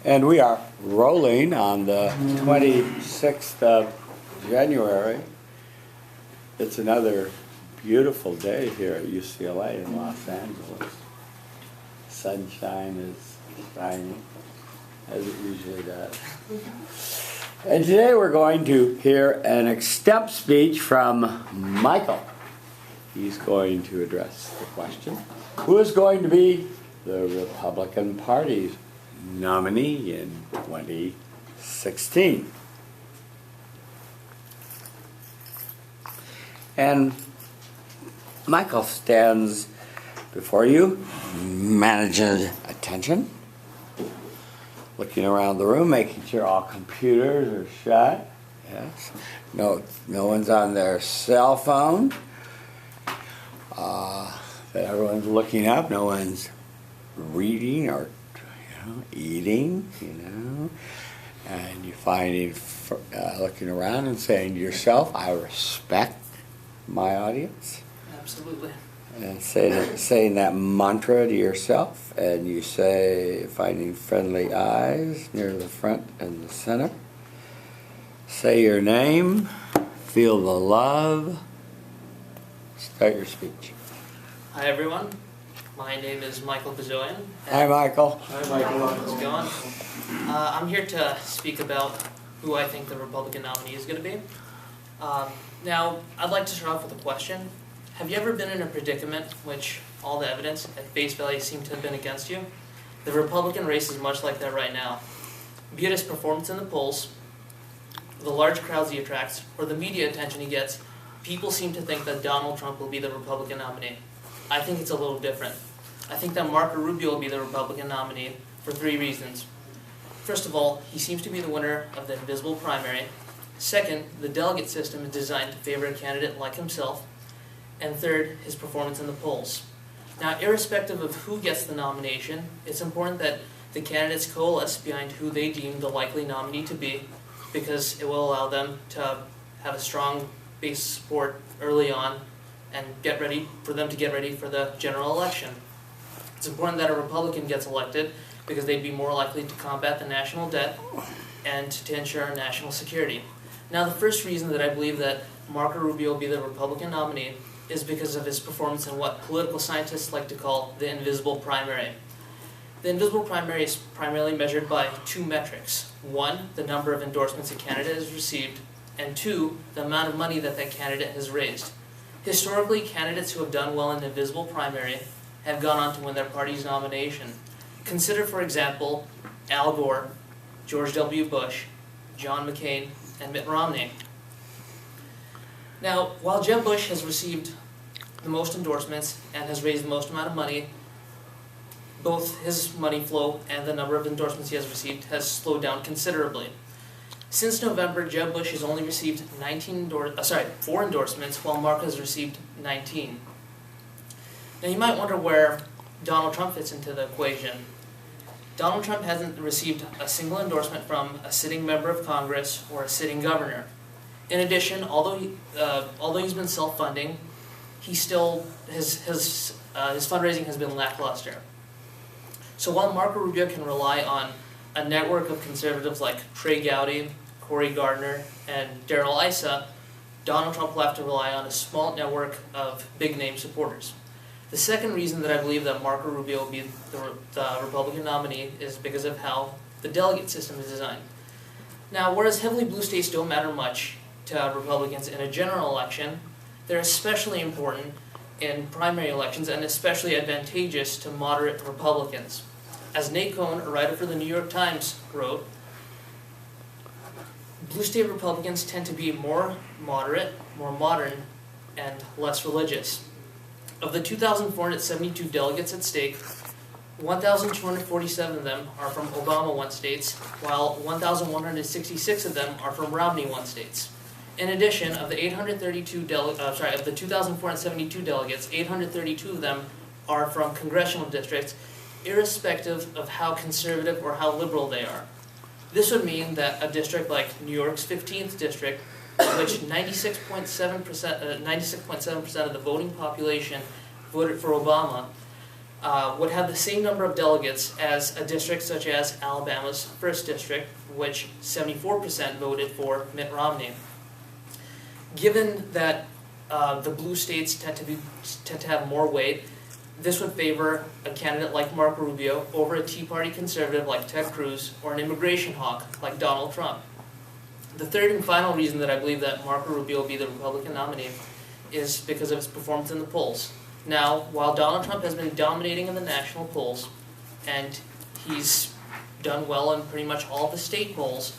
And we are rolling on the 26th of January. It's another beautiful day here at UCLA in Los Angeles. Sunshine is shining, as it usually does. And today we're going to hear an extemp speech from Michael. He's going to address the question, who is going to be the Republican Party's nominee in 2016? And Michael stands before you, managing attention, looking around the room, making sure all computers are shut. Yes. No one's on their cell phone. That everyone's looking up. No one's reading or eating. And you're finding, looking around and saying to yourself, "I respect my audience." Absolutely. And saying that mantra to yourself, and you say, finding friendly eyes near the front and the center. Say your name, feel the love. Start your speech. Hi everyone, my name is Michael Bazoyan. Hi Michael. Hi Michael. How's it going? I'm here to speak about who I think the Republican nominee is going to be. Now, I'd like to start off with a question. Have you ever been in a predicament in which all the evidence at face value seemed to have been against you? The Republican race is much like that right now. Be it his performance in the polls, the large crowds he attracts, or the media attention he gets, people seem to think that Donald Trump will be the Republican nominee. I think it's a little different. I think that Marco Rubio will be the Republican nominee for 3 reasons. First of all, he seems to be the winner of the invisible primary. Second, the delegate system is designed to favor a candidate like himself. And third, his performance in the polls. Now, irrespective of who gets the nomination, it's important that the candidates coalesce behind who they deem the likely nominee to be, because it will allow them to have a strong base of support early on and get ready for the general election. It's important that a Republican gets elected because they'd be more likely to combat the national debt and to ensure national security. Now, the first reason that I believe that Marco Rubio will be the Republican nominee is because of his performance in what political scientists like to call the invisible primary. The invisible primary is primarily measured by 2 metrics. 1, the number of endorsements a candidate has received, and 2, the amount of money that candidate has raised. Historically, candidates who have done well in the invisible primary have gone on to win their party's nomination. Consider, for example, Al Gore, George W. Bush, John McCain, and Mitt Romney. Now, while Jeb Bush has received the most endorsements and has raised the most amount of money, both his money flow and the number of endorsements he has received has slowed down considerably. Since November, Jeb Bush has only received 4 endorsements, while Marco has received 19. Now, you might wonder where Donald Trump fits into the equation. Donald Trump hasn't received a single endorsement from a sitting member of Congress or a sitting governor. In addition, although he's been self-funding, he still his fundraising has been lackluster. So while Marco Rubio can rely on a network of conservatives like Trey Gowdy, Cory Gardner, and Darrell Issa, Donald Trump will have to rely on a small network of big-name supporters. The second reason that I believe that Marco Rubio will be the Republican nominee is because of how the delegate system is designed. Now, whereas heavily blue states don't matter much to Republicans in a general election, they're especially important in primary elections and especially advantageous to moderate Republicans. As Nate Cohn, a writer for the New York Times, wrote, blue state Republicans tend to be more moderate, more modern, and less religious. Of the 2,472 delegates at stake, 1,247 of them are from Obama-won states, while 1,166 of them are from Romney-won states. In addition, of the 2,472 delegates, 832 of them are from congressional districts, irrespective of how conservative or how liberal they are. This would mean that a district like New York's 15th district, in which 96.7% of the voting population voted for Obama, would have the same number of delegates as a district such as Alabama's 1st District, which 74% voted for Mitt Romney. Given that the blue states tend to have more weight, this would favor a candidate like Marco Rubio over a Tea Party conservative like Ted Cruz or an immigration hawk like Donald Trump. The third and final reason that I believe that Marco Rubio will be the Republican nominee is because of his performance in the polls. Now, while Donald Trump has been dominating in the national polls, and he's done well in pretty much all the state polls,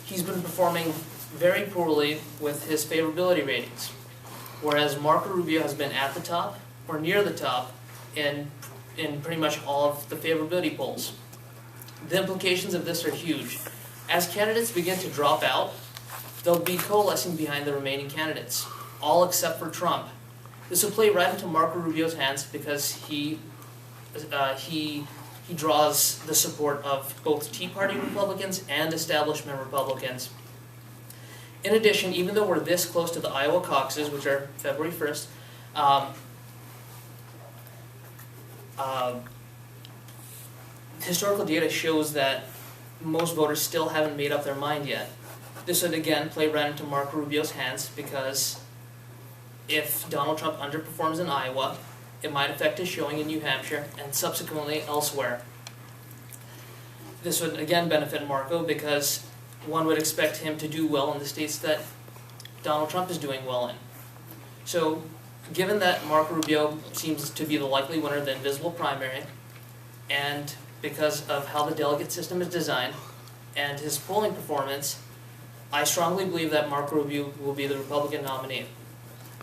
he's been performing very poorly with his favorability ratings. Whereas Marco Rubio has been at the top or near the top in pretty much all of the favorability polls. The implications of this are huge. As candidates begin to drop out, they'll be coalescing behind the remaining candidates, all except for Trump. This will play right into Marco Rubio's hands because he draws the support of both Tea Party Republicans and establishment Republicans. In addition, even though we're this close to the Iowa caucuses, which are February 1st, historical data shows that most voters still haven't made up their mind yet. This would again play right into Marco Rubio's hands because if Donald Trump underperforms in Iowa, it might affect his showing in New Hampshire and subsequently elsewhere. This would again benefit Marco because one would expect him to do well in the states that Donald Trump is doing well in. So, given that Marco Rubio seems to be the likely winner of the invisible primary, and because of how the delegate system is designed and his polling performance, I strongly believe that Marco Rubio will be the Republican nominee.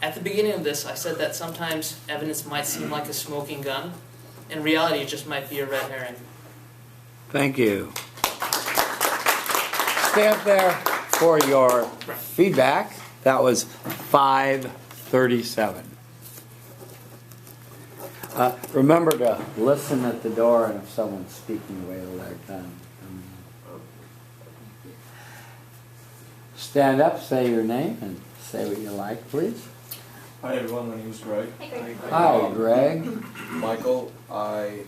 At the beginning of this, I said that sometimes evidence might seem like a smoking gun. In reality, it just might be a red herring. Thank you. Stay up there for your feedback. That was 5:37. Remember to listen at the door, and if someone's speaking, wait till they're done. Stand up, say your name, and say what you like, please. Hi everyone, my name is Greg. Hi, Greg. Hi, Greg. Michael, I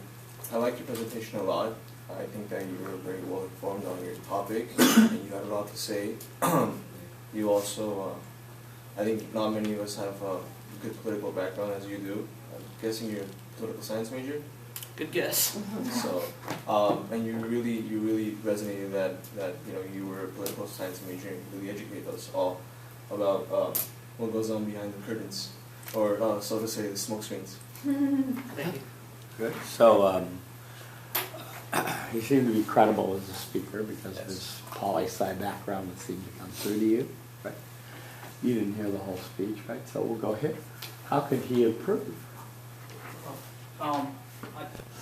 like your presentation a lot. I think that you were very well informed on your topic and you had a lot to say. You also, I think not many of us have a good political background as you do. I'm guessing you're a political science major? Good guess. So, and you really resonated that you were a political science major and really educated us all about what goes on behind the curtains, or so to say, the smoke screens. Thank you. Good. So, he seemed to be credible as a speaker because of his poli-sci background that seemed to come through to you. Right? You didn't hear the whole speech, right? So we'll go here. How could he improve?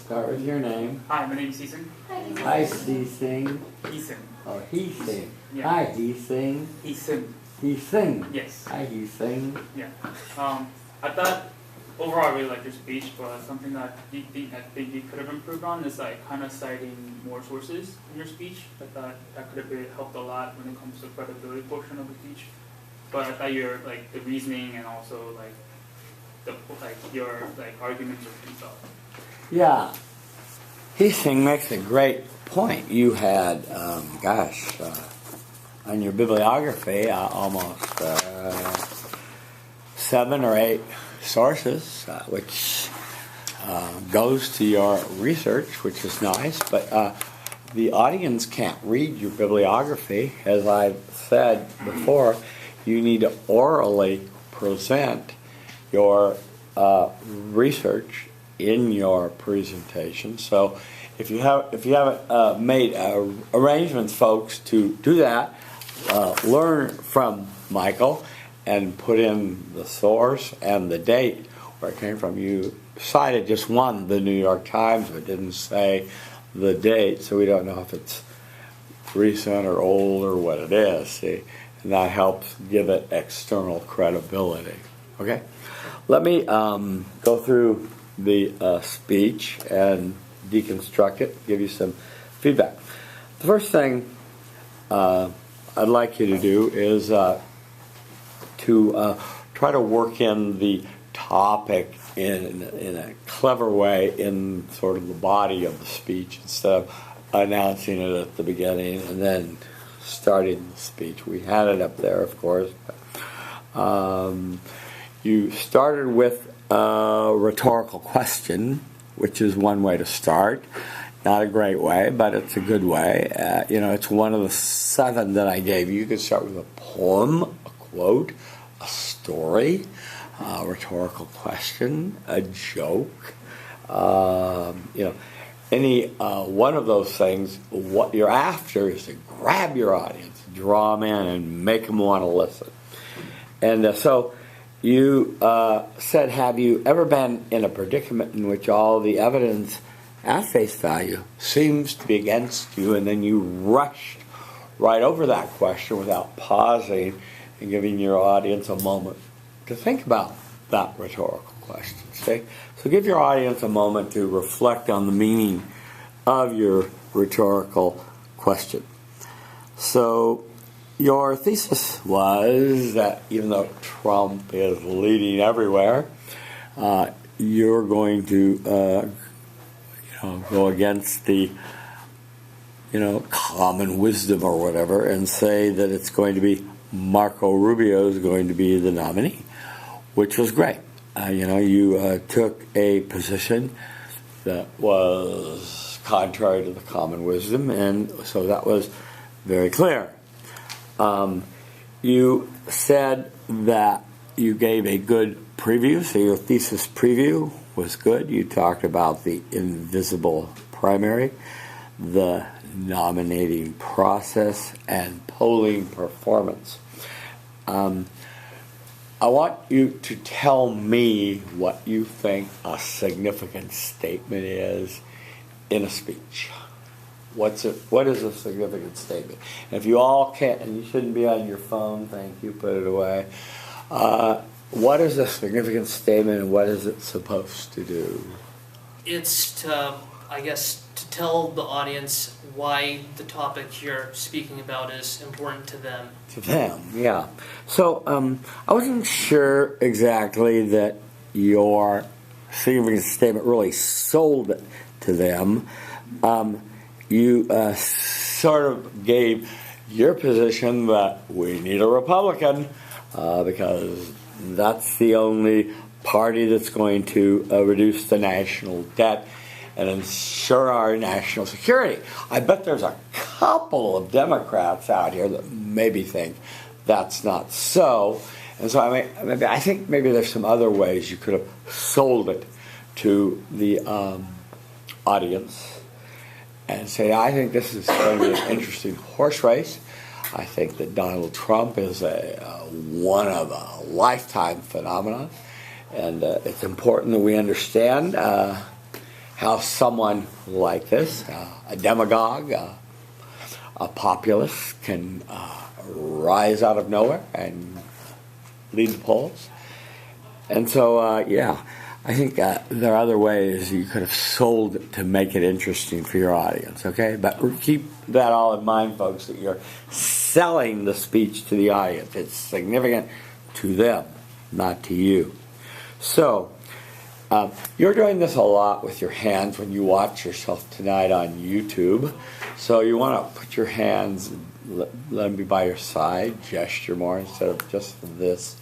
Start with your name. Hi, my name is Heesing. Hi, Heesing. Heesing. Oh, Heesing. Yeah. Hi, Heesing. Heesing. Heesing. Yes. Hi, Heesing. Yeah. I thought overall I really liked your speech, but something that I think you could have improved on is like kind of citing more sources in your speech. I thought that could have helped a lot when it comes to the credibility portion of the speech. But I thought your like the reasoning and also like your arguments are pretty solid. Yeah. Heesing makes a great point. You had, on your bibliography, almost 7 or 8 sources, which goes to your research, which is nice, but the audience can't read your bibliography. As I've said before, you need to orally present your research in your presentation. So if you haven't made arrangements, folks, to do that, learn from Michael and put in the source and the date where it came from. You cited just one, the New York Times, but didn't say the date, so we don't know if it's recent or old or what it is. See, and that helps give it external credibility. Okay, let me go through the speech and deconstruct it, give you some feedback. The first thing I'd like you to do is to try to work in the topic in a clever way in sort of the body of the speech instead of announcing it at the beginning and then starting the speech. We had it up there, of course. You started with a rhetorical question, which is one way to start. Not a great way, but it's a good way. It's one of the 7 that I gave you. You could start with a poem, a quote, a story, a rhetorical question, a joke. Any one of those things. What you're after is to grab your audience, draw them in, and make them want to listen. And so you said, have you ever been in a predicament in which all the evidence at face value seems to be against you, and then you rushed right over that question without pausing and giving your audience a moment to think about that rhetorical question? See? So give your audience a moment to reflect on the meaning of your rhetorical question. So your thesis was that even though Trump is leading everywhere, you're going to go against the common wisdom or whatever and say that it's going to be Marco Rubio is going to be the nominee, which was great. You took a position that was contrary to the common wisdom, and so that was very clear. You said that you gave a good preview, so your thesis preview was good. You talked about the invisible primary, the nominating process, and polling performance. I want you to tell me what you think a significant statement is in a speech. What is a significant statement? And if you all can't, and you shouldn't be on your phone, thank you, put it away. What is a significant statement, and what is it supposed to do? It's to tell the audience why the topic you're speaking about is important to them. To them, yeah. So I wasn't sure exactly that your significant statement really sold it to them. You sort of gave your position that we need a Republican because that's the only party that's going to reduce the national debt and ensure our national security. I bet there's a couple of Democrats out here that maybe think that's not so. And so I think maybe there's some other ways you could have sold it to the audience and say, I think this is going to be an interesting horse race. I think that Donald Trump is one of a lifetime phenomenon, and it's important that we understand how someone like this, a demagogue, a populist, can rise out of nowhere and lead the polls. And so, I think there are other ways you could have sold it to make it interesting for your audience, okay? But keep that all in mind, folks, that you're selling the speech to the audience. It's significant to them, not to you. So, you're doing this a lot with your hands when you watch yourself tonight on YouTube. So you want to put your hands, let them be by your side, gesture more instead of just this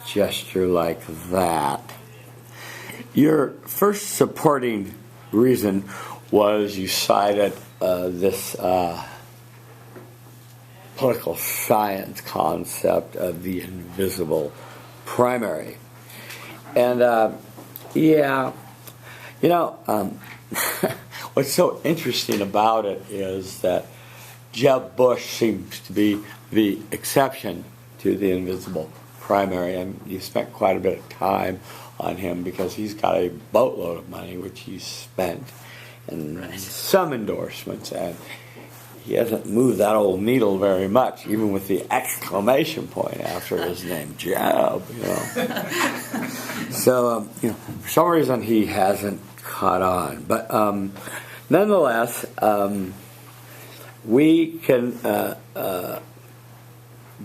gesture like that. Your first supporting reason was you cited this political science concept of the invisible primary. And what's so interesting about it is that Jeb Bush seems to be the exception to the invisible primary, and you spent quite a bit of time on him because he's got a boatload of money which he's spent and some endorsements, and he hasn't moved that old needle very much, even with the exclamation point after his name, Jeb. So for some reason he hasn't caught on, but nonetheless, we can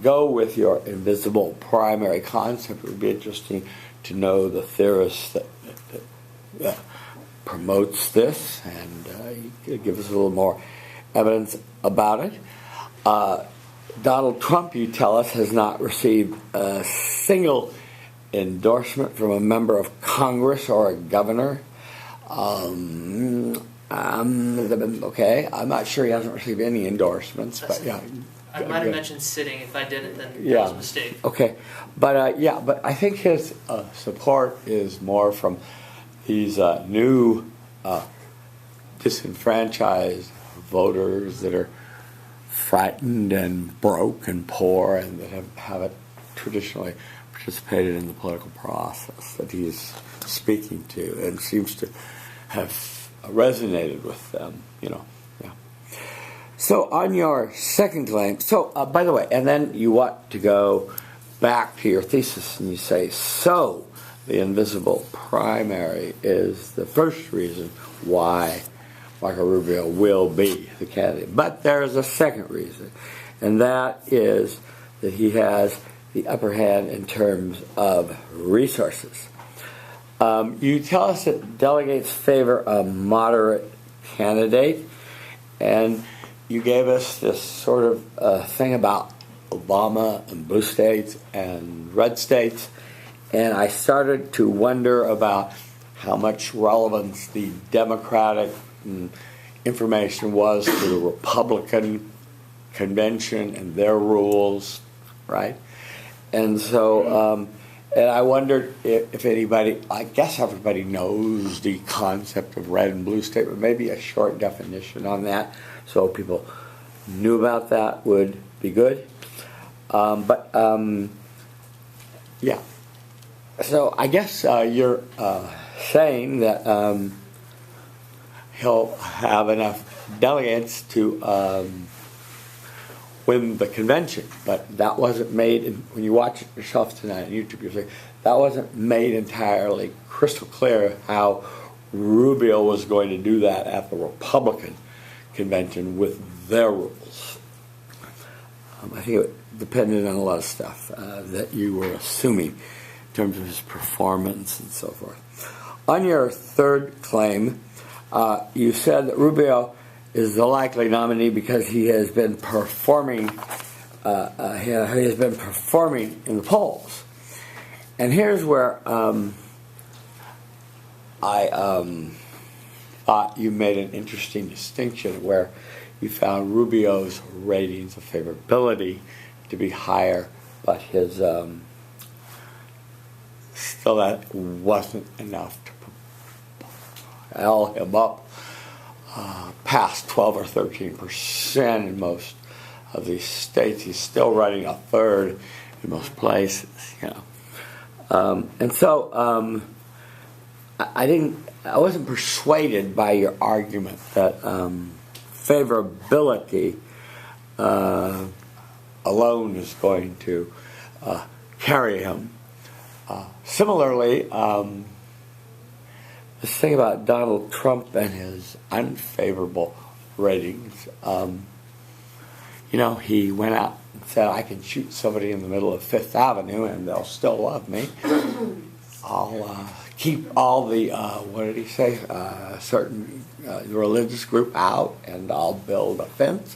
go with your invisible primary concept. It would be interesting to know the theorist that promotes this, and he could give us a little more evidence about it. Donald Trump, you tell us, has not received a single endorsement from a member of Congress or a governor. Okay, I'm not sure he hasn't received any endorsements, but yeah. I might have mentioned sitting. If I didn't, then Yeah. that was a mistake. Okay, but but I think his support is more from these new disenfranchised voters that are frightened and broke and poor and that haven't traditionally participated in the political process that he's speaking to, and seems to have resonated with them, Yeah. So on your second claim, by the way, and then you want to go back to your thesis and you say, so the invisible primary is the first reason why Marco Rubio will be the candidate. But there is a second reason, and that is that he has the upper hand in terms of resources. You tell us that delegates favor a moderate candidate, and you gave us this sort of thing about Obama and blue states and red states, and I started to wonder about how much relevance the Democratic information was to the Republican convention and their rules, right? And so, and I wondered if anybody, I guess everybody knows the concept of red and blue state, but maybe a short definition on that so people knew about that would be good. Yeah. So I guess you're saying that he'll have enough delegates to win the convention, but that wasn't made. When you watch it yourself tonight on YouTube, you'll see that wasn't made entirely crystal clear how Rubio was going to do that at the Republican convention with their rules. I think it depended on a lot of stuff that you were assuming in terms of his performance and so forth. On your third claim, you said that Rubio is the likely nominee because he has been performing. He has been performing in the polls, and here's where I thought you made an interesting distinction, where you found Rubio's ratings of favorability to be higher, but his still that wasn't enough to propel him up past 12 or 13% in most of these states. He's still running a third in most places, and so I wasn't persuaded by your argument that favorability alone is going to carry him. Similarly, this thing about Donald Trump and his unfavorable ratings, he went out and said, I can shoot somebody in the middle of Fifth Avenue and they'll still love me. I'll keep all the, what did he say, certain religious group out, and I'll build a fence.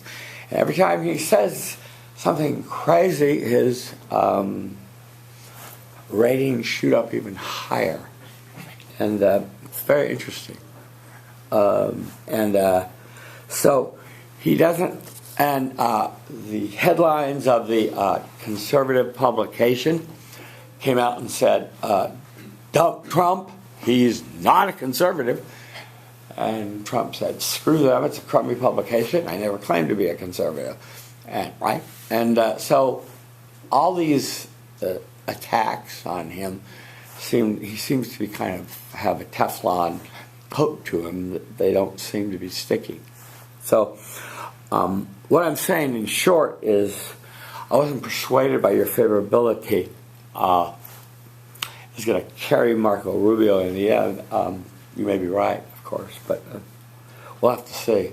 And every time he says something crazy, his ratings shoot up even higher. And it's very interesting. So he doesn't, and the headlines of the conservative publication came out and said, dump Trump, he's not a conservative. And Trump said, screw them, it's a crummy publication. I never claimed to be a conservative. Right? And so all these attacks on him, he seems to be kind of have a Teflon coat to him that they don't seem to be sticking. So what I'm saying in short is I wasn't persuaded by your favorability is going to carry Marco Rubio in the end. You may be right, of course, but we'll have to see.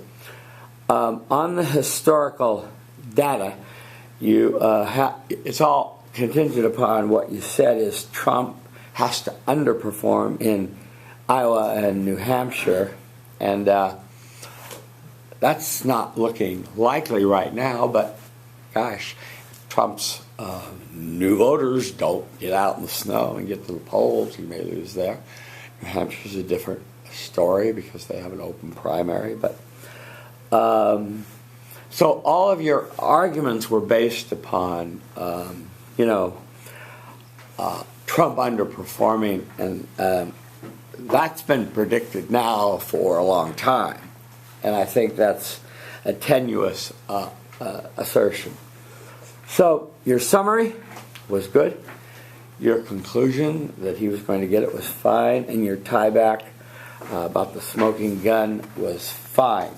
On the historical data, it's all contingent upon what you said is Trump has to underperform in Iowa and New Hampshire, and that's not looking likely right now, but gosh, Trump's new voters don't get out in the snow and get to the polls, he may lose there. New Hampshire's a different story because they have an open primary, but so all of your arguments were based upon Trump underperforming, and that's been predicted now for a long time, and I think that's a tenuous assertion. So your summary was good, your conclusion that he was going to get it was fine, and your tie back about the smoking gun was fine.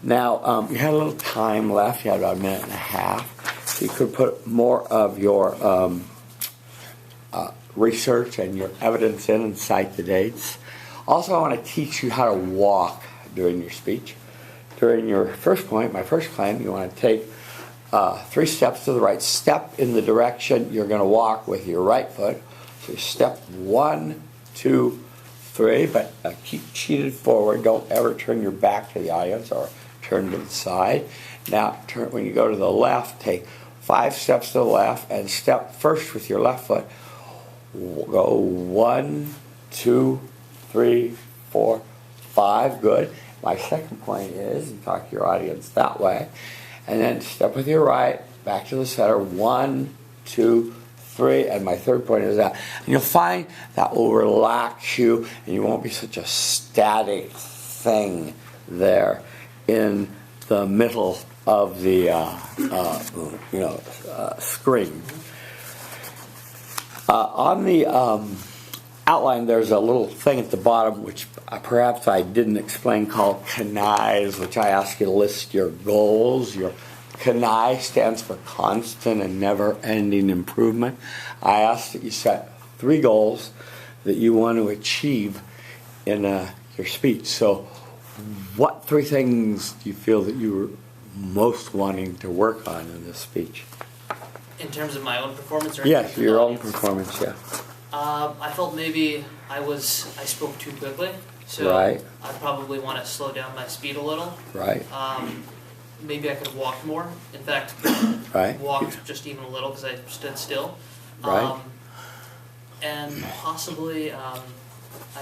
Now, you had a little time left, you had about a minute and a half. You could put more of your research and your evidence in and cite the dates. Also, I want to teach you how to walk during your speech. During your first point, my first claim, you want to take 3 steps to the right. Step in the direction you're going to walk with your right foot. So you step 1, 2, 3, but keep cheated forward. Don't ever turn your back to the audience or turn to the side. Now, when you go to the left, take 5 steps to the left and step first with your left foot. Go 1, 2, 3, 4, 5. Good. My second point is you talk to your audience that way. And then step with your right, back to the center. 1, 2, 3. And my third point is that. And you'll find that will relax you and you won't be such a static thing there in the middle of the screen. On the outline, there's a little thing at the bottom which perhaps I didn't explain called CANIs, which I ask you to list your goals. Your CANI stands for constant and never-ending improvement. I ask that you set 3 goals that you want to achieve in your speech. So what 3 things do you feel that you were most wanting to work on in this speech? In terms of my own performance, or yes, your own performance, yeah. I felt maybe I spoke too quickly, so right. I probably want to slow down my speed a little. Right. Maybe I could have walked more. In fact, right. Walked just even a little because I stood still. Right. And possibly, I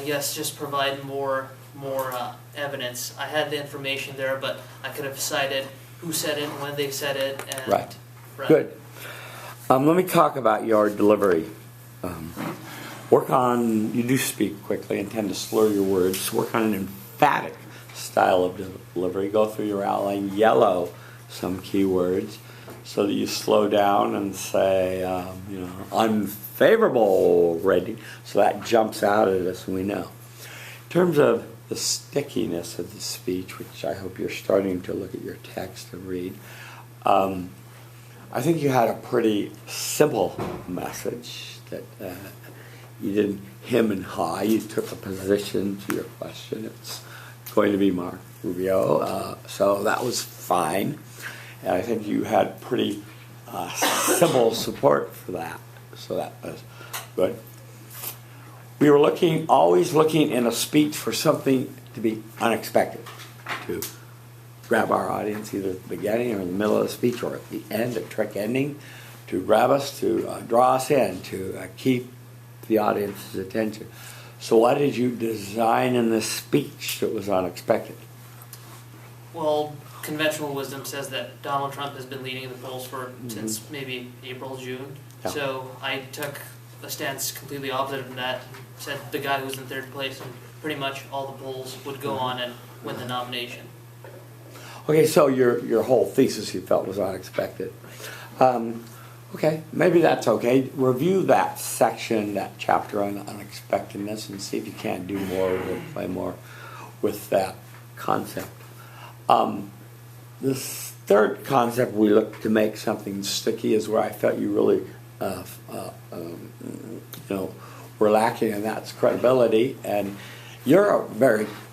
guess, just provide more evidence. I had the information there, but I could have cited who said it and when they said it. And right. Good. Let me talk about your delivery. Work on, you do speak quickly and tend to slur your words. Work on an emphatic style of delivery. Go through your outline, yellow some key words so that you slow down and say, unfavorable rating. So that jumps out at us and we know. In terms of the stickiness of the speech, which I hope you're starting to look at your text and read, I think you had a pretty simple message that you didn't hem and haw. You took a position to your question. It's going to be Mark Rubio, so that was fine. And I think you had pretty simple support for that, so that was good. We were always looking in a speech for something to be unexpected, to grab our audience either at the beginning or in the middle of the speech or at the end, a trick ending, to grab us, to draw us in, to keep the audience's attention. So what did you design in this speech that was unexpected? Well, conventional wisdom says that Donald Trump has been leading the polls since maybe April, June. Yeah. So I took a stance completely opposite of that, said the guy who's in 3rd place and pretty much all the polls would go on and win the nomination. Okay, so your whole thesis you felt was unexpected. Okay, maybe that's okay. Review that section, that chapter on unexpectedness, and see if you can't do more or play more with that concept. This 3rd concept, we look to make something sticky, is where I felt you really, were lacking, and that's credibility. And you're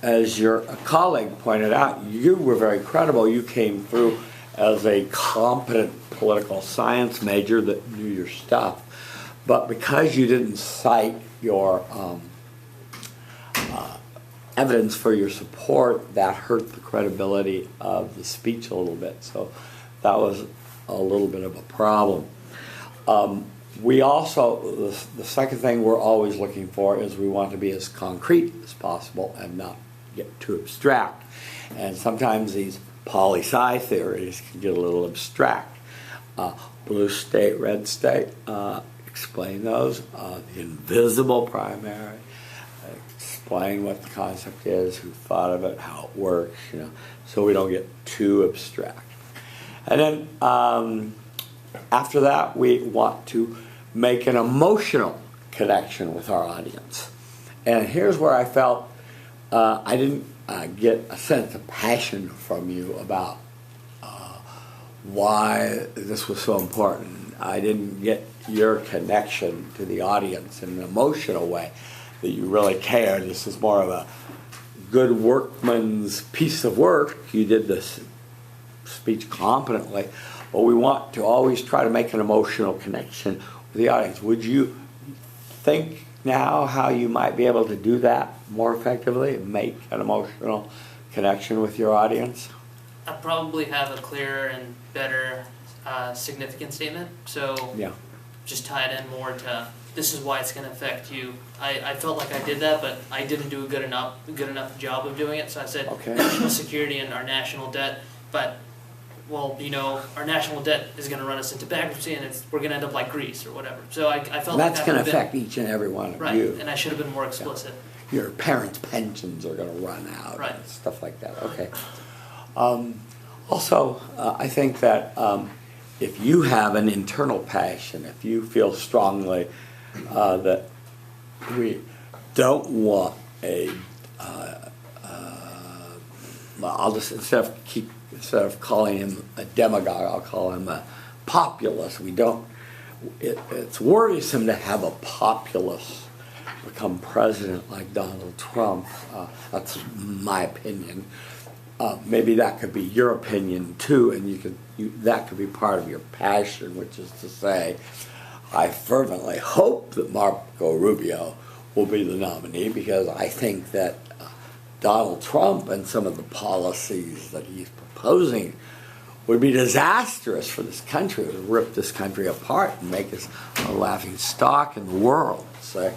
as your colleague pointed out, you were very credible. You came through as a competent political science major that knew your stuff. but because you didn't cite your evidence for your support, that hurt the credibility of the speech a little bit. So that was a little bit of a problem. We also, the second thing we're always looking for is we want to be as concrete as possible and not get too abstract. And sometimes these poli-sci theories can get a little abstract. Blue state, red state, explain those. The invisible primary, explain what the concept is, who thought of it, how it works, so we don't get too abstract. And then after that, we want to make an emotional connection with our audience. And here's where I felt I didn't get a sense of passion from you about why this was so important. I didn't get your connection to the audience in an emotional way, that you really cared. This is more of a good workman's piece of work. You did this speech competently, but we want to always try to make an emotional connection with the audience. Would you think now how you might be able to do that more effectively, make an emotional connection with your audience? I probably have a clearer and better significant statement, so Yeah. just tie it in more to this is why it's going to affect you. I felt like I did that, but I didn't do a good enough job of doing it, so I said Okay. national security and our national debt, but well, our national debt is going to run us into bankruptcy, and we're going to end up like Greece or whatever. So I felt That's like going to affect each and every one of right, you. and I should have been more explicit. Your parents' pensions are going to run out, Right. and stuff like that. Okay. Also, I think that if you have an internal passion, if you feel strongly that we don't want I'll just instead of calling him a demagogue, I'll call him a populist. It's worrisome to have a populist become president like Donald Trump. That's my opinion. Maybe that could be your opinion too, and that could be part of your passion, which is to say, I fervently hope that Marco Rubio will be the nominee, because I think that Donald Trump and some of the policies that he's proposing would be disastrous for this country. It would rip this country apart and make us a laughing stock in the world. Say,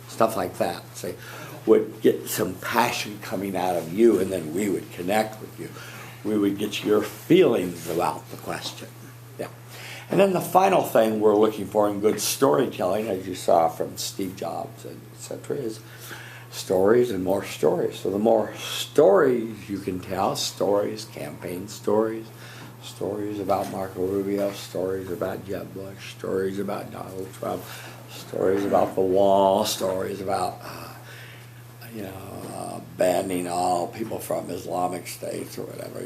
stuff like that. Say, would get some passion coming out of you, and then we would connect with you. We would get your feelings about the question. Yeah. And then the final thing we're looking for in good storytelling, as you saw from Steve Jobs and etc., is stories and more stories. So the more stories you can tell, stories, campaign stories, stories about Marco Rubio, stories about Jeb Bush, stories about Donald Trump, stories about the wall, stories about banning all people from Islamic states or whatever.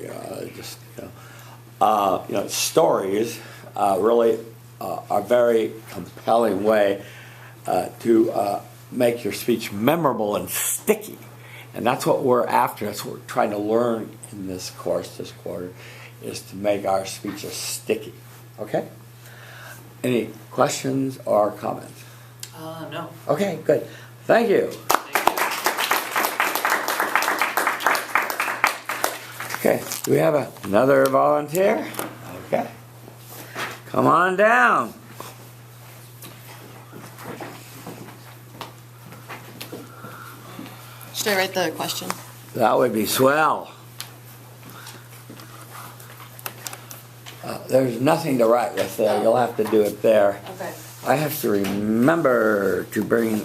Stories really are a very compelling way to make your speech memorable and sticky. And that's what we're after. That's what we're trying to learn in this course this quarter, is to make our speeches sticky. Okay? Any questions or comments? No. Okay, good. Thank you. Okay, do we have another volunteer? Okay. Come on down. Should I write the question? That would be swell. There's nothing to write with there. You'll have to do it there. Okay. I have to remember to bring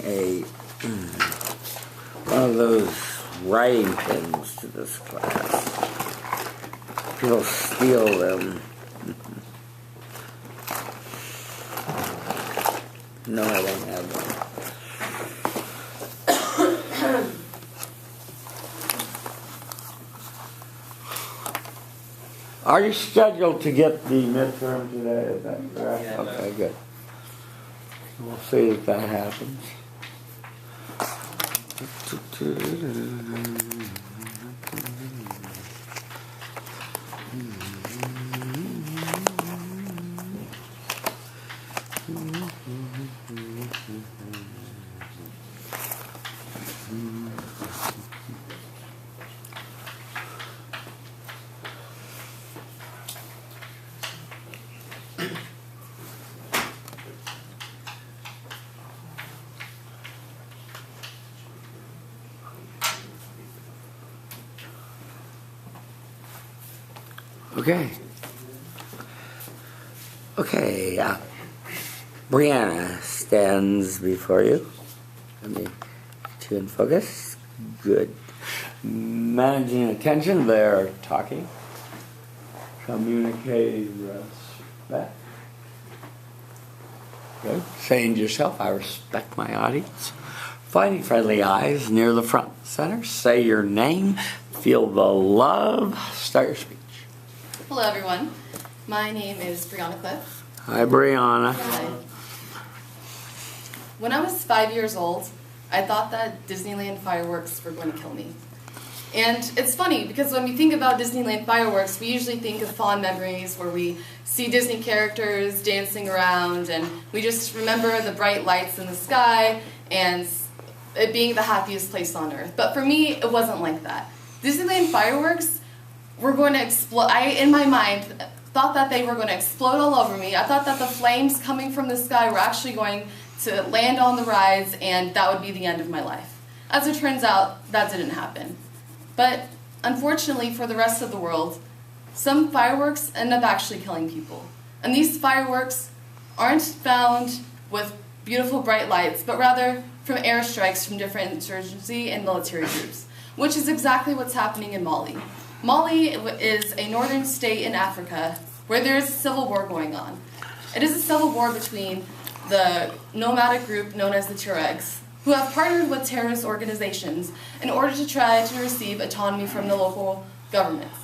one of those writing pens to this class. People steal them. No, I don't have one. Are you scheduled to get the midterm today? Is that correct? Yeah. Okay, good. We'll see if that happens. Okay. Okay, Brianna stands before you. Let me get you in focus. Good. Managing attention, they're talking. Communicating respect. Good. Saying to yourself, I respect my audience. Finding friendly eyes near the front center. Say your name. Feel the love. Start your speech. Hello, everyone. My name is Brianna Cliff. Hi, Brianna. Hi. When I was 5 years old, I thought that Disneyland fireworks were going to kill me. And it's funny because when we think about Disneyland fireworks, we usually think of fond memories where we see Disney characters dancing around and we just remember the bright lights in the sky and it being the happiest place on earth. But for me, it wasn't like that. Disneyland fireworks were going to explode. I, in my mind, thought that they were going to explode all over me. I thought that the flames coming from the sky were actually going to land on the rides and that would be the end of my life. As it turns out, that didn't happen. But unfortunately for the rest of the world, some fireworks end up actually killing people. And these fireworks aren't found with beautiful bright lights, but rather from airstrikes from different insurgency and military groups, which is exactly what's happening in Mali. Mali is a northern state in Africa where there is a civil war going on. It is a civil war between the nomadic group known as the Tuaregs, who have partnered with terrorist organizations in order to try to receive autonomy from the local governments.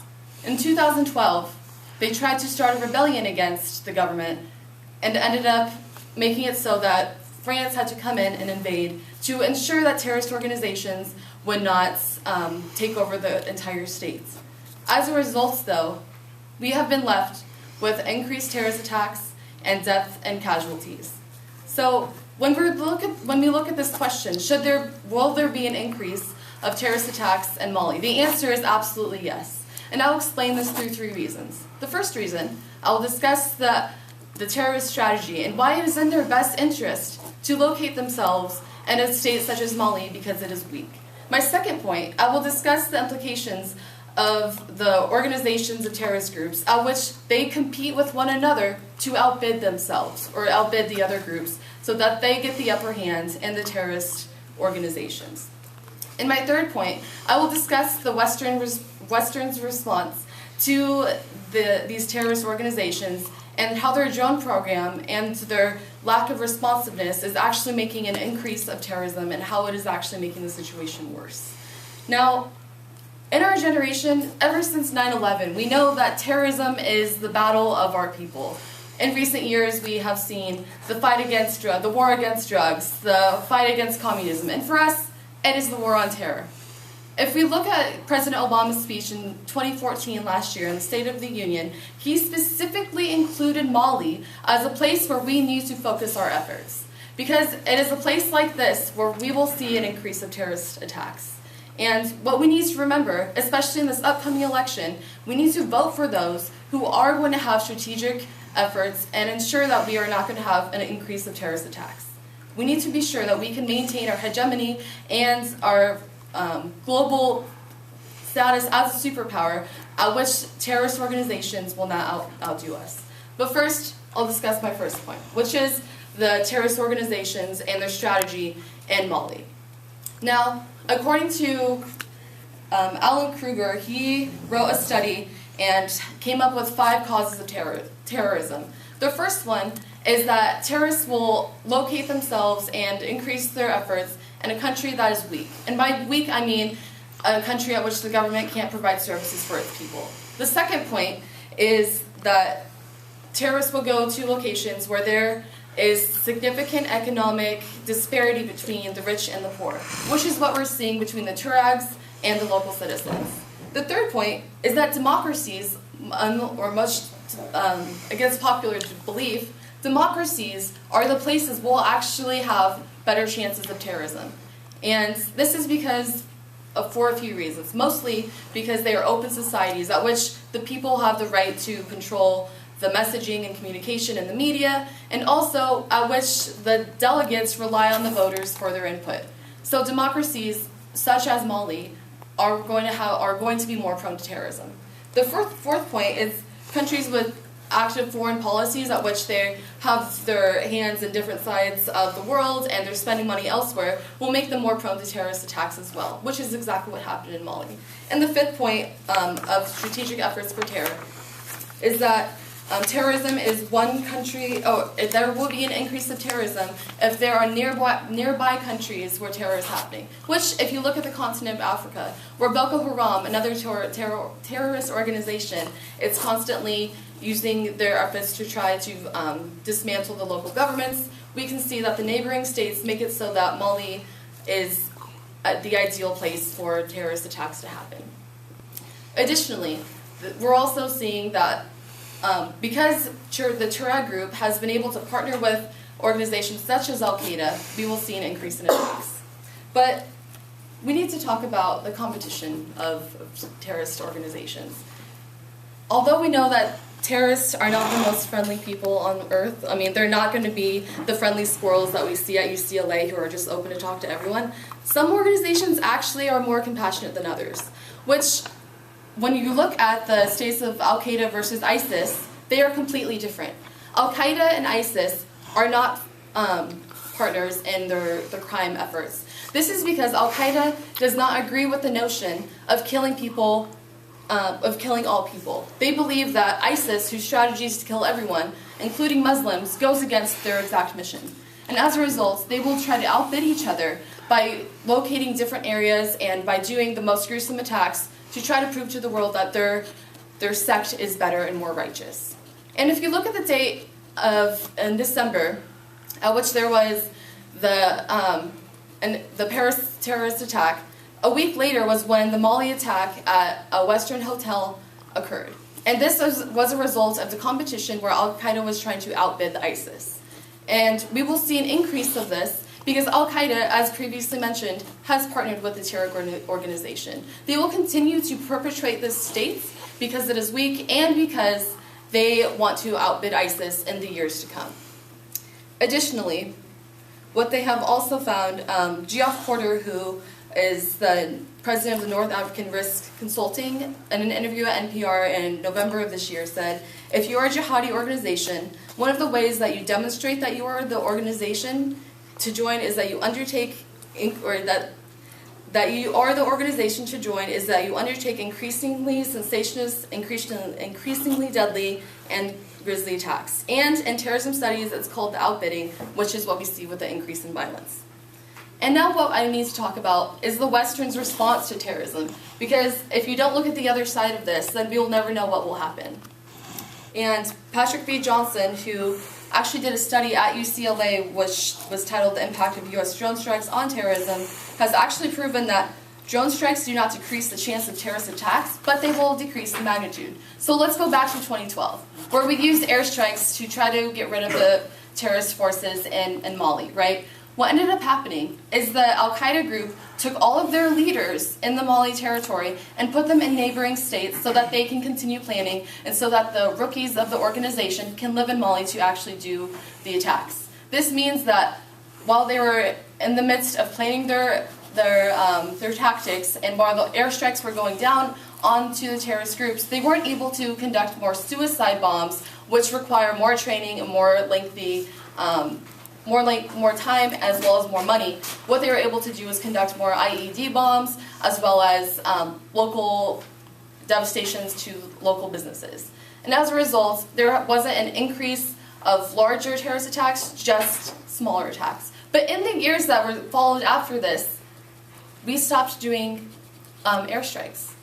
In 2012, they tried to start a rebellion against the government and ended up making it so that France had to come in and invade to ensure that terrorist organizations would not take over the entire states. As a result, though, we have been left with increased terrorist attacks and deaths and casualties. So when we look at this question, will there be an increase of terrorist attacks in Mali? The answer is absolutely yes. And I'll explain this through 3 reasons. The first reason, I'll discuss the terrorist strategy and why it is in their best interest to locate themselves in a state such as Mali because it is weak. My second point, I will discuss the implications of the organizations of terrorist groups at which they compete with one another to outbid themselves or outbid the other groups so that they get the upper hand in the terrorist organizations. In my third point, I will discuss the Western's response to these terrorist organizations and how their drone program and their lack of responsiveness is actually making an increase of terrorism and how it is actually making the situation worse. Now, in our generation, ever since 9/11, we know that terrorism is the battle of our people. In recent years, we have seen the fight against the war against drugs, the fight against communism, and for us, it is the war on terror. If we look at President Obama's speech in 2014 last year in the State of the Union, he specifically included Mali as a place where we need to focus our efforts. Because it is a place like this where we will see an increase of terrorist attacks. And what we need to remember, especially in this upcoming election, we need to vote for those who are going to have strategic efforts and ensure that we are not going to have an increase of terrorist attacks. We need to be sure that we can maintain our hegemony and our global status as a superpower at which terrorist organizations will not outdo us. But first, I'll discuss my first point, which is the terrorist organizations and their strategy in Mali. Now, according to Alan Kruger, he wrote a study and came up with 5 causes of terrorism. The first one is that terrorists will locate themselves and increase their efforts in a country that is weak. And by weak, I mean a country at which the government can't provide services for its people. The second point is that terrorists will go to locations where there is significant economic disparity between the rich and the poor, which is what we're seeing between the Tuaregs and the local citizens. The third point is that democracies, or much against popular belief, democracies are the places we'll actually have better chances of terrorism. And this is because for a few reasons. Mostly because they are open societies at which the people have the right to control the messaging and communication in the media, and also at which the delegates rely on the voters for their input. So democracies such as Mali are going to be more prone to terrorism. The fourth point is countries with active foreign policies at which they have their hands in different sides of the world and they're spending money elsewhere will make them more prone to terrorist attacks as well, which is exactly what happened in Mali. And the fifth point of strategic efforts for terror is that terrorism is one country, there will be an increase of terrorism if there are nearby countries where terror is happening. Which, if you look at the continent of Africa, where Boko Haram, another terrorist organization, is constantly using their efforts to try to dismantle the local governments, we can see that the neighboring states make it so that Mali is the ideal place for terrorist attacks to happen. Additionally, we're also seeing that because the Tuareg group has been able to partner with organizations such as Al-Qaeda, we will see an increase in attacks. But we need to talk about the competition of terrorist organizations. Although we know that terrorists are not the most friendly people on earth, I mean, they're not going to be the friendly squirrels that we see at UCLA who are just open to talk to everyone. Some organizations actually are more compassionate than others, which, when you look at the states of Al-Qaeda versus ISIS, they are completely different. Al-Qaeda and ISIS are not partners in their crime efforts. This is because Al-Qaeda does not agree with the notion of killing people, of killing all people. They believe that ISIS, whose strategy is to kill everyone, including Muslims, goes against their exact mission. And as a result, they will try to outbid each other by locating different areas and by doing the most gruesome attacks to try to prove to the world that their sect is better and more righteous. And if you look at the date in December, at which there was the Paris terrorist attack, a week later was when the Mali attack at a Western hotel occurred. And this was a result of the competition where Al-Qaeda was trying to outbid the ISIS. And we will see an increase of this because Al-Qaeda, as previously mentioned, has partnered with the terror organization. They will continue to perpetrate this state because it is weak and because they want to outbid ISIS in the years to come. Additionally, what they have also found, Geoff Porter, who is the president of the North African Risk Consulting, in an interview at NPR in November of this year said, if you are a jihadi organization, one of the ways that you demonstrate that you are the organization to join is that you undertake, or that you are the organization to join is that you undertake increasingly sensationalist, increasingly deadly, and grisly attacks. And in terrorism studies, it's called the outbidding, which is what we see with the increase in violence. And now what I need to talk about is the Western's response to terrorism, because if you don't look at the other side of this, then we'll never know what will happen. And Patrick V. Johnson, who actually did a study at UCLA which was titled The Impact of U.S. Drone Strikes on Terrorism, has actually proven that drone strikes do not decrease the chance of terrorist attacks, but they will decrease the magnitude. So let's go back to 2012, where we used airstrikes to try to get rid of the terrorist forces in Mali, right? What ended up happening is the Al-Qaeda group took all of their leaders in the Mali territory and put them in neighboring states so that they can continue planning and so that the rookies of the organization can live in Mali to actually do the attacks. This means that while they were in the midst of planning their tactics and while the airstrikes were going down onto the terrorist groups, they weren't able to conduct more suicide bombs, which require more training and more lengthy more time as well as more money. What they were able to do is conduct more IED bombs as well as local devastations to local businesses. And as a result, there wasn't an increase of larger terrorist attacks, just smaller attacks. But in the years that were followed after this, we stopped doing airstrikes.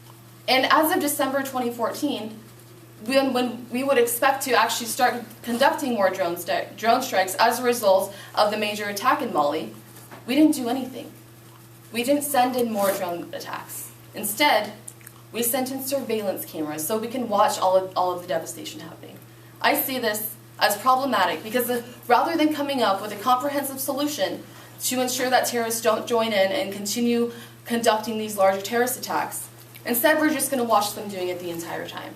And as of December 2014, when we would expect to actually start conducting more drone strikes as a result of the major attack in Mali, we didn't do anything. We didn't send in more drone attacks. Instead, we sent in surveillance cameras so we can watch all of the devastation happening. I see this as problematic because rather than coming up with a comprehensive solution to ensure that terrorists don't join in and continue conducting these larger terrorist attacks, instead we're just going to watch them doing it the entire time.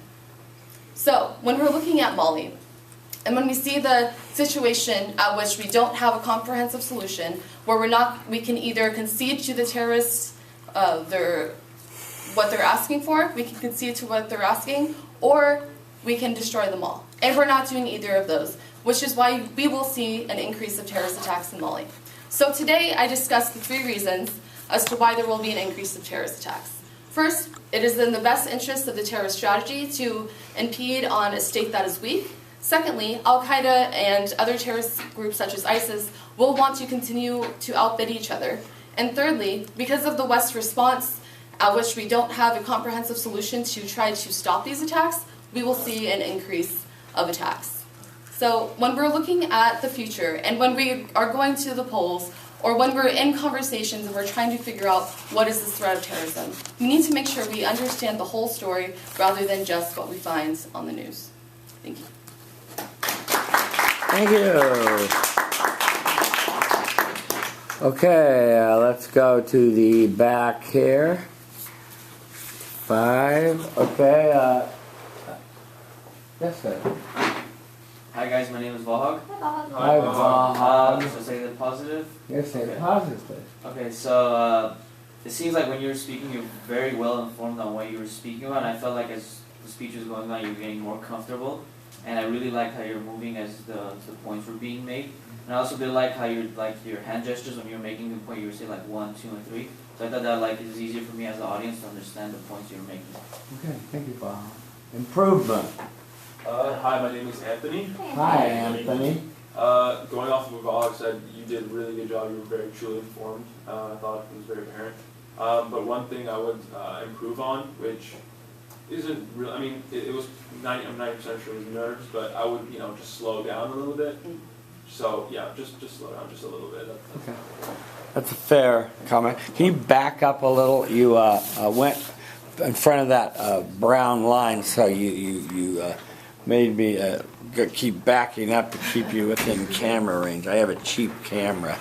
So, when we're looking at Mali, and when we see the situation at which we don't have a comprehensive solution, where we can either concede to the terrorists what they're asking for, we can concede to what they're asking, or we can destroy them all. And we're not doing either of those, which is why we will see an increase of terrorist attacks in Mali. So today I discussed the 3 reasons as to why there will be an increase of terrorist attacks. First, it is in the best interest of the terrorist strategy to impede on a state that is weak. Secondly, Al-Qaeda and other terrorist groups such as ISIS will want to continue to outbid each other. And thirdly, because of the West's response, at which we don't have a comprehensive solution to try to stop these attacks, we will see an increase of attacks. So when we're looking at the future, and when we are going to the polls, or when we're in conversations and we're trying to figure out what is this threat of terrorism, we need to make sure we understand the whole story rather than just what we find on the news. Thank you. Thank you. Okay, let's go to the back here. 5. Okay. Yes, sir. Hi guys, my name is Vahag. Hi, Vahag. So say the positive. Yes, say Okay. positive. Okay, so it seems like when you were speaking, you're very well informed on what you were speaking about. And I felt like as the speech was going on, you were getting more comfortable. And I really liked how you're moving as the points were being made. And I also did like how you like your hand gestures when you were making the point. You were saying like 1, 2, and 3. So I thought that like it was easier for me as the audience to understand the points you were making. Okay, thank you, Bob. Improvement. Hi, my name is Anthony. Hi, Anthony. Going off of what Vahag said, you did a really good job. You were very truly informed. I thought it was very apparent. But one thing I would improve on, which isn't real. I mean, it was 90. I'm 90% sure it was nerves, but I would, just slow down a little bit. So yeah, just slow down just a little bit. Okay. That's a fair comment. Can you back up a little? You went in front of that brown line, so you made me keep backing up to keep you within camera range. I have a cheap camera,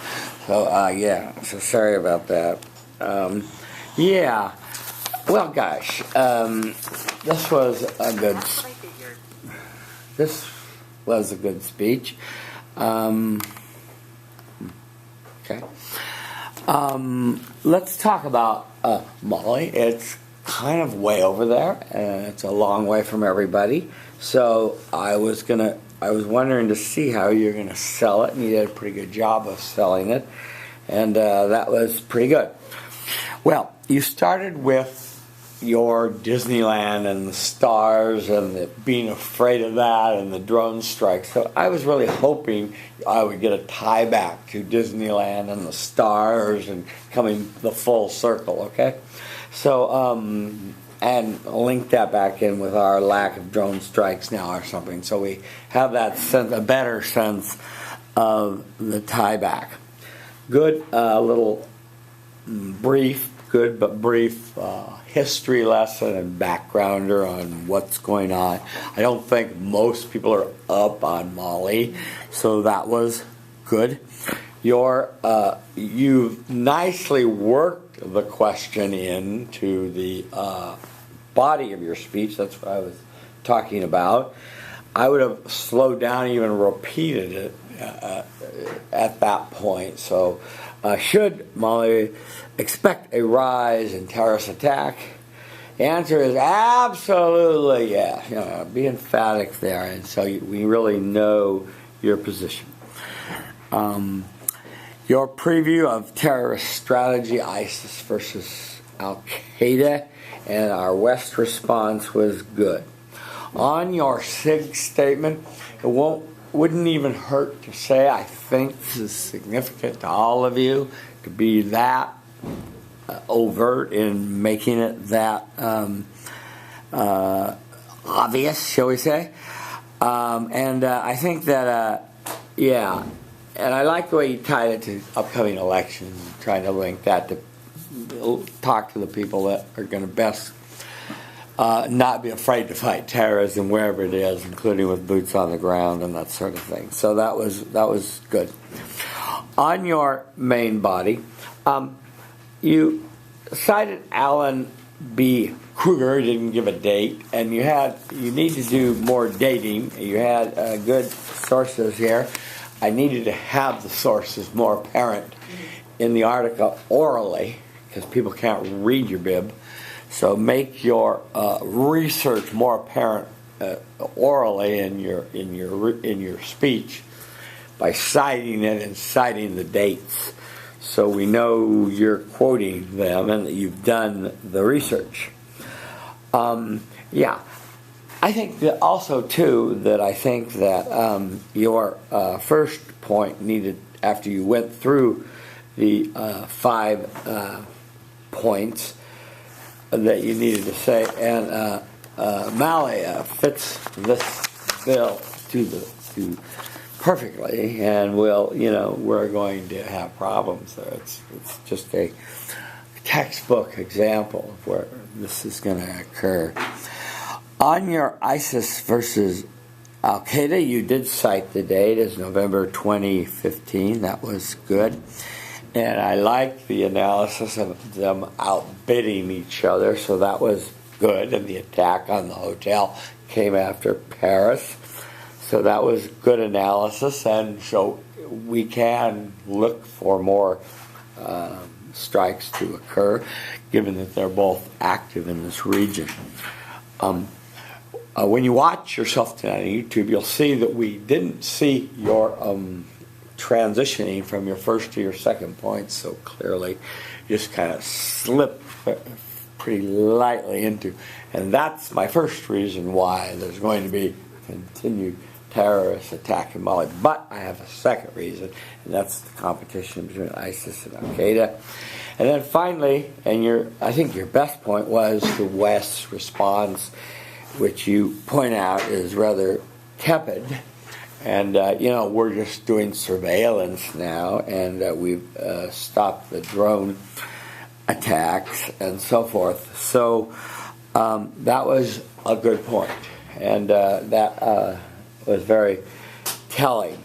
so yeah. So sorry about that. Yeah. Well, gosh, this was a good. This was a good speech. Okay. Let's talk about Mali. It's kind of way over there, and it's a long way from everybody. So I was wondering to see how you're gonna sell it, and you did a pretty good job of selling it, and that was pretty good. Well, you started with your Disneyland and the stars and being afraid of that and the drone strikes. So I was really hoping I would get a tie back to Disneyland and the stars and coming the full circle, okay? So, and link that back in with our lack of drone strikes now or something. So we have that sense, a better sense of the tie back. Good little brief, good but brief history lesson and backgrounder on what's going on. I don't think most people are up on Mali, so that was good. You nicely worked the question into the body of your speech. That's what I was talking about. I would have slowed down, even repeated it at that point. So, should Mali expect a rise in terrorist attack? The answer is absolutely yes. Be emphatic there, and so we really know your position. Your preview of terrorist strategy, ISIS versus Al-Qaeda, and our West response was good. On your SIG statement, it wouldn't even hurt to say, I think this is significant to all of you, to be that overt in making it that obvious, shall we say. And I think that, and I like the way you tied it to upcoming elections, trying to link that to talk to the people that are going to best not be afraid to fight terrorism wherever it is, including with boots on the ground and that sort of thing. So that was good. On your main body, you cited Alan B. Kruger, didn't give a date, and you need to do more dating. You had good sources here. I needed to have the sources more apparent in the article orally, because people can't read your bib. So make your research more apparent orally in your speech by citing it and citing the dates, so we know you're quoting them and that you've done the research. Yeah, I think that also too that I think that your first point needed, after you went through the 5 points that you needed to say, and Mally fits this bill to perfectly, and we're going to have problems there. It's just a textbook example of where this is going to occur. On your ISIS versus Al Qaeda, you did cite the date as November 2015. That was good. And I liked the analysis of them outbidding each other, so that was good. And the attack on the hotel came after Paris, so that was good analysis. And so we can look for more strikes to occur, given that they're both active in this region. When you watch yourself tonight on YouTube, you'll see that we didn't see your transitioning from your first to your second point so clearly. You just kind of slipped pretty lightly into, and that's my first reason why there's going to be continued terrorist attack in Mali. But I have a second reason, and that's the competition between ISIS and Al Qaeda. And then finally, and I think your best point was the West's response, which you point out is rather tepid. And, we're just doing surveillance now, and we've stopped the drone attacks and so forth. So that was a good point, and that was very telling.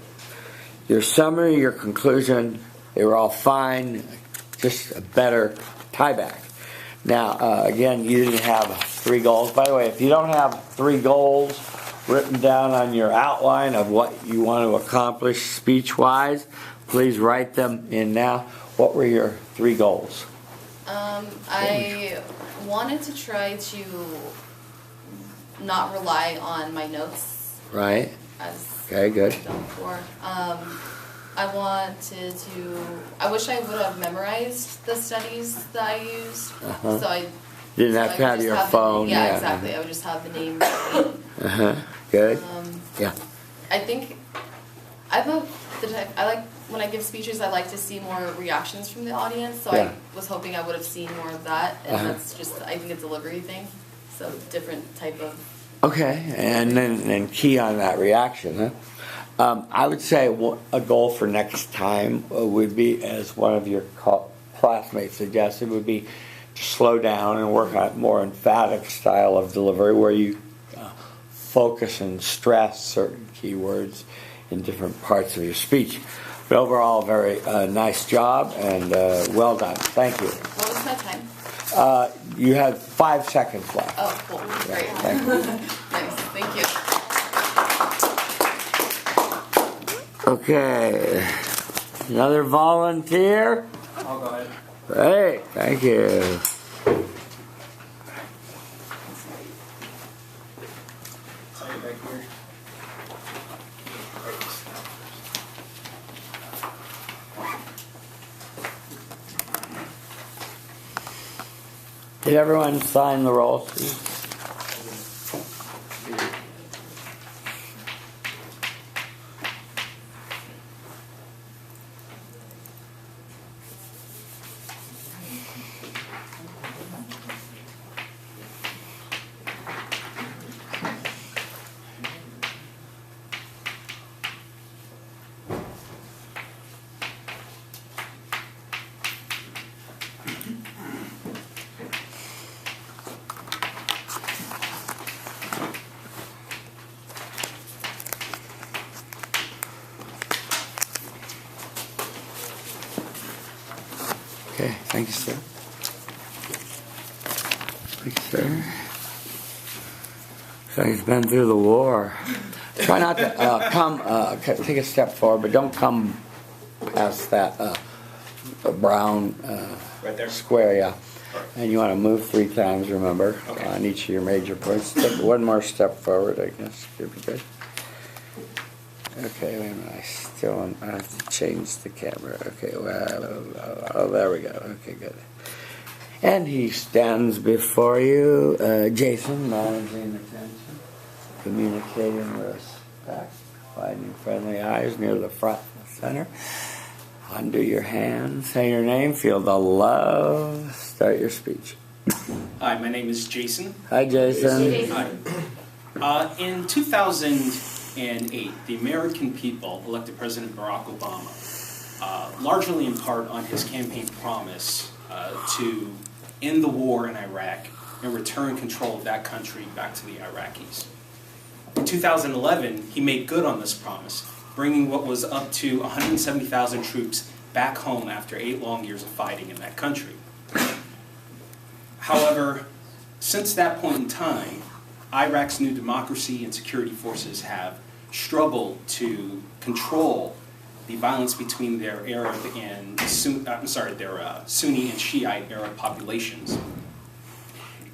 Your summary, your conclusion, they were all fine, just a better tieback. Now, again, you didn't have 3 goals. By the way, if you don't have 3 goals written down on your outline of what you want to accomplish speech-wise, please write them in now. What were your 3 goals? I wanted to try to not rely on my notes. Right. Okay, good. I've done before. I wish I would have memorized the studies that I used. Uh-huh. So I didn't have to have your phone. Yeah, exactly. I would just have the name. Good. Yeah. I think I like when I give speeches. I like to see more reactions from the audience. So Yeah. I was hoping I would have seen more of that, and that's just I think a delivery thing. So different type of. Okay, and then key on that reaction, huh? I would say a goal for next time would be, as one of your classmates suggested, would be to slow down and work on a more emphatic style of delivery where you focus and stress certain keywords in different parts of your speech. But overall, very nice job and well done. Thank you. What was my time? You had 5 seconds left. Oh, cool. Great. Thank you. Nice. Thank you. Okay. Another volunteer? I'll go ahead. Great. Thank you. Did everyone sign the roll, please? Okay, thank you, sir. Thank you, sir. So he's been through the war. Try not to take a step forward, but don't come past that brown Right there. square, yeah. And you want to move 3 times, remember, Okay. on each of your major points. Step one more step forward, I guess, should be good. Okay, wait a minute, I have to change the camera. Okay, well, oh, there we go. Okay, good. And he stands before you, Jason, managing attention, communicating with respect, finding friendly eyes near the front and center. Undo your hands, say your name, feel the love. Start your speech. Hi, my name is Jason. Hi, Jason. Hi. In 2008, the American people elected President Barack Obama, largely in part on his campaign promise to end the war in Iraq and return control of that country back to the Iraqis. In 2011, he made good on this promise, bringing what was up to 170,000 troops back home after 8 long years of fighting in that country. However, since that point in time, Iraq's new democracy and security forces have struggled to control the violence between their Arab and their Sunni and Shiite Arab populations.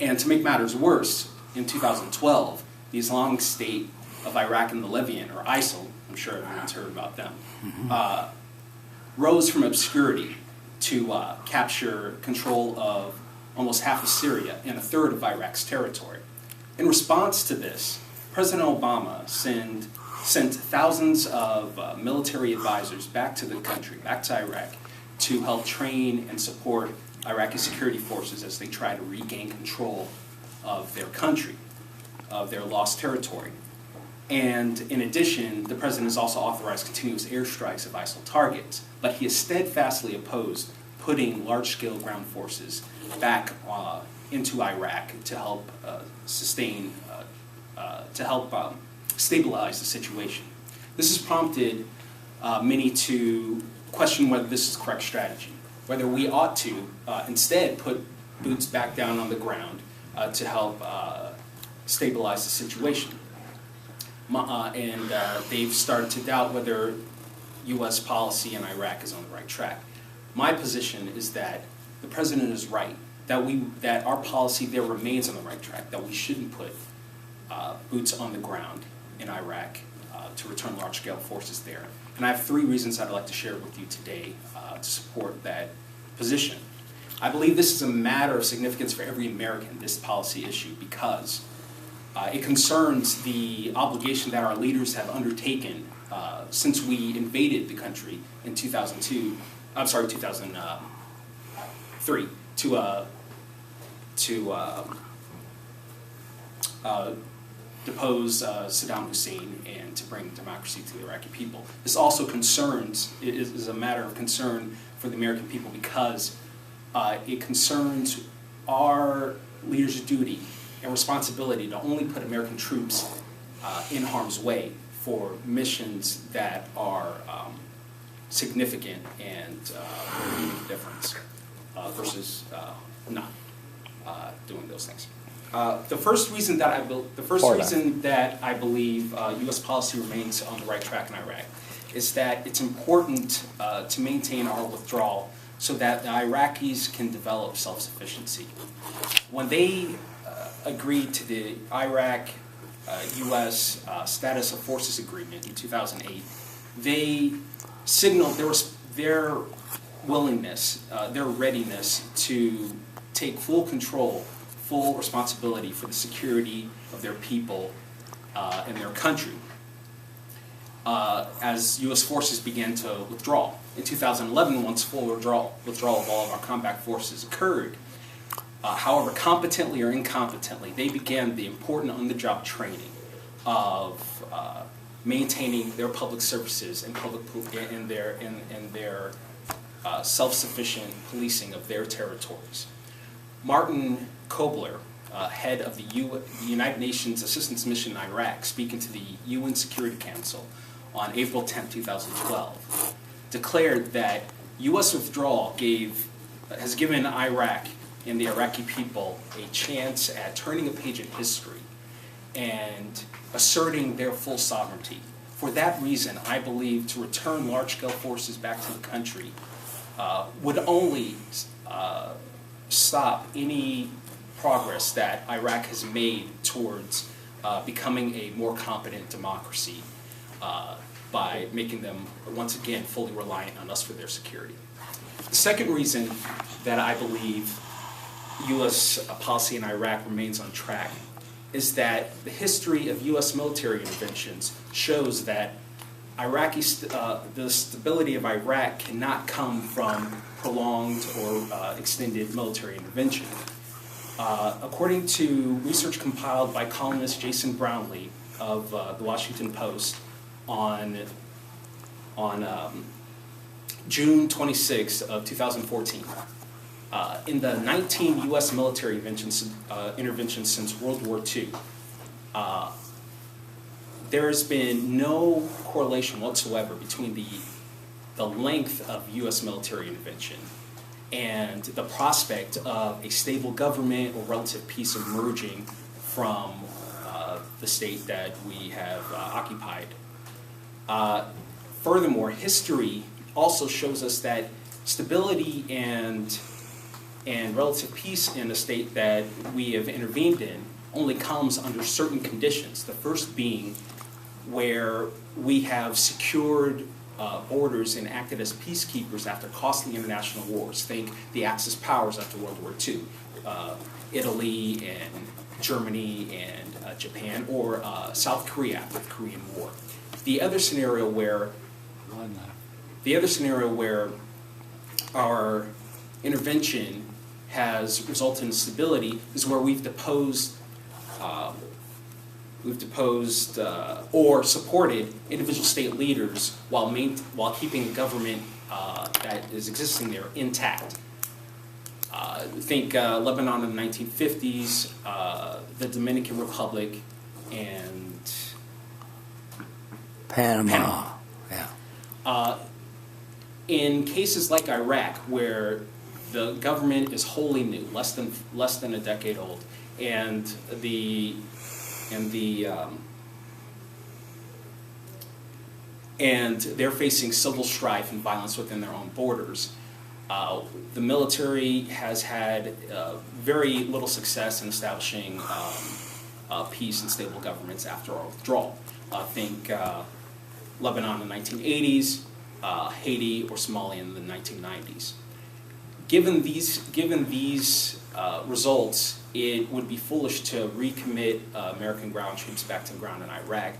And to make matters worse, in 2012, the Islamic State of Iraq and the Levant, or ISIL, I'm sure everyone's heard about them, rose from obscurity to capture control of almost half of Syria and a third of Iraq's territory. In response to this, President Obama sent thousands of military advisors back to the country, back to Iraq, to help train and support Iraqi security forces as they try to regain control of their country, of their lost territory. And in addition, the president has also authorized continuous airstrikes of ISIL targets, but he has steadfastly opposed putting large-scale ground forces back into Iraq to help stabilize the situation. This has prompted many to question whether this is the correct strategy, whether we ought to instead put boots back down on the ground to help stabilize the situation. They've started to doubt whether U.S. policy in Iraq is on the right track. My position is that the president is right, that our policy there remains on the right track, that we shouldn't put boots on the ground in Iraq to return large-scale forces there. And I have 3 reasons I'd like to share with you today to support that position. I believe this is a matter of significance for every American, this policy issue, because it concerns the obligation that our leaders have undertaken since we invaded the country in 2003 to depose Saddam Hussein and to bring democracy to the Iraqi people. This also is a matter of concern for the American people because it concerns our leaders' duty and responsibility to only put American troops in harm's way for missions that are significant and make a difference versus not doing those things. The first reason that I believe U.S. policy remains on the right track in Iraq is that it's important to maintain our withdrawal so that the Iraqis can develop self-sufficiency. When they agreed to the Iraq-U.S. Status of Forces Agreement in 2008, they signaled their willingness, their readiness to take full control, full responsibility for the security of their people and their country as U.S. forces began to withdraw. In 2011, once full withdrawal of all of our combat forces occurred, however competently or incompetently, they began the important on-the-job training of maintaining their public services and their self-sufficient policing of their territories. Martin Kobler, head of the United Nations Assistance Mission in Iraq, speaking to the UN Security Council on April 10, 2012, declared that U.S. withdrawal has given Iraq and the Iraqi people a chance at turning a page in history and asserting their full sovereignty. For that reason, I believe to return large-scale forces back to the country would only stop any progress that Iraq has made towards becoming a more competent democracy by making them, once again, fully reliant on us for their security. The second reason that I believe U.S. policy in Iraq remains on track is that the history of U.S. military interventions shows that the stability of Iraq cannot come from prolonged or extended military intervention. According to research compiled by columnist Jason Brownlee of the Washington Post on June 26 of 2014, in the 19 U.S. military interventions since World War II, there has been no correlation whatsoever between the length of U.S. military intervention and the prospect of a stable government or relative peace emerging from the state that we have occupied. Furthermore, history also shows us that stability and relative peace in a state that we have intervened in only comes under certain conditions. The first being where we have secured borders and acted as peacekeepers after costly international wars. Think the Axis powers after World War II, Italy and Germany and Japan, or South Korea after the Korean War. The other scenario where our intervention has resulted in stability is where we've deposed or supported individual state leaders while keeping the government that is existing there intact. Think Lebanon in the 1950s, the Dominican Republic, and Panama. Yeah. In cases like Iraq, where the government is wholly new, less than a decade old, and they're facing civil strife and violence within their own borders. The military has had very little success in establishing peace and stable governments after our withdrawal. Think Lebanon in the 1980s, Haiti or Somalia in the 1990s. Given these results, it would be foolish to recommit American ground troops back to the ground in Iraq,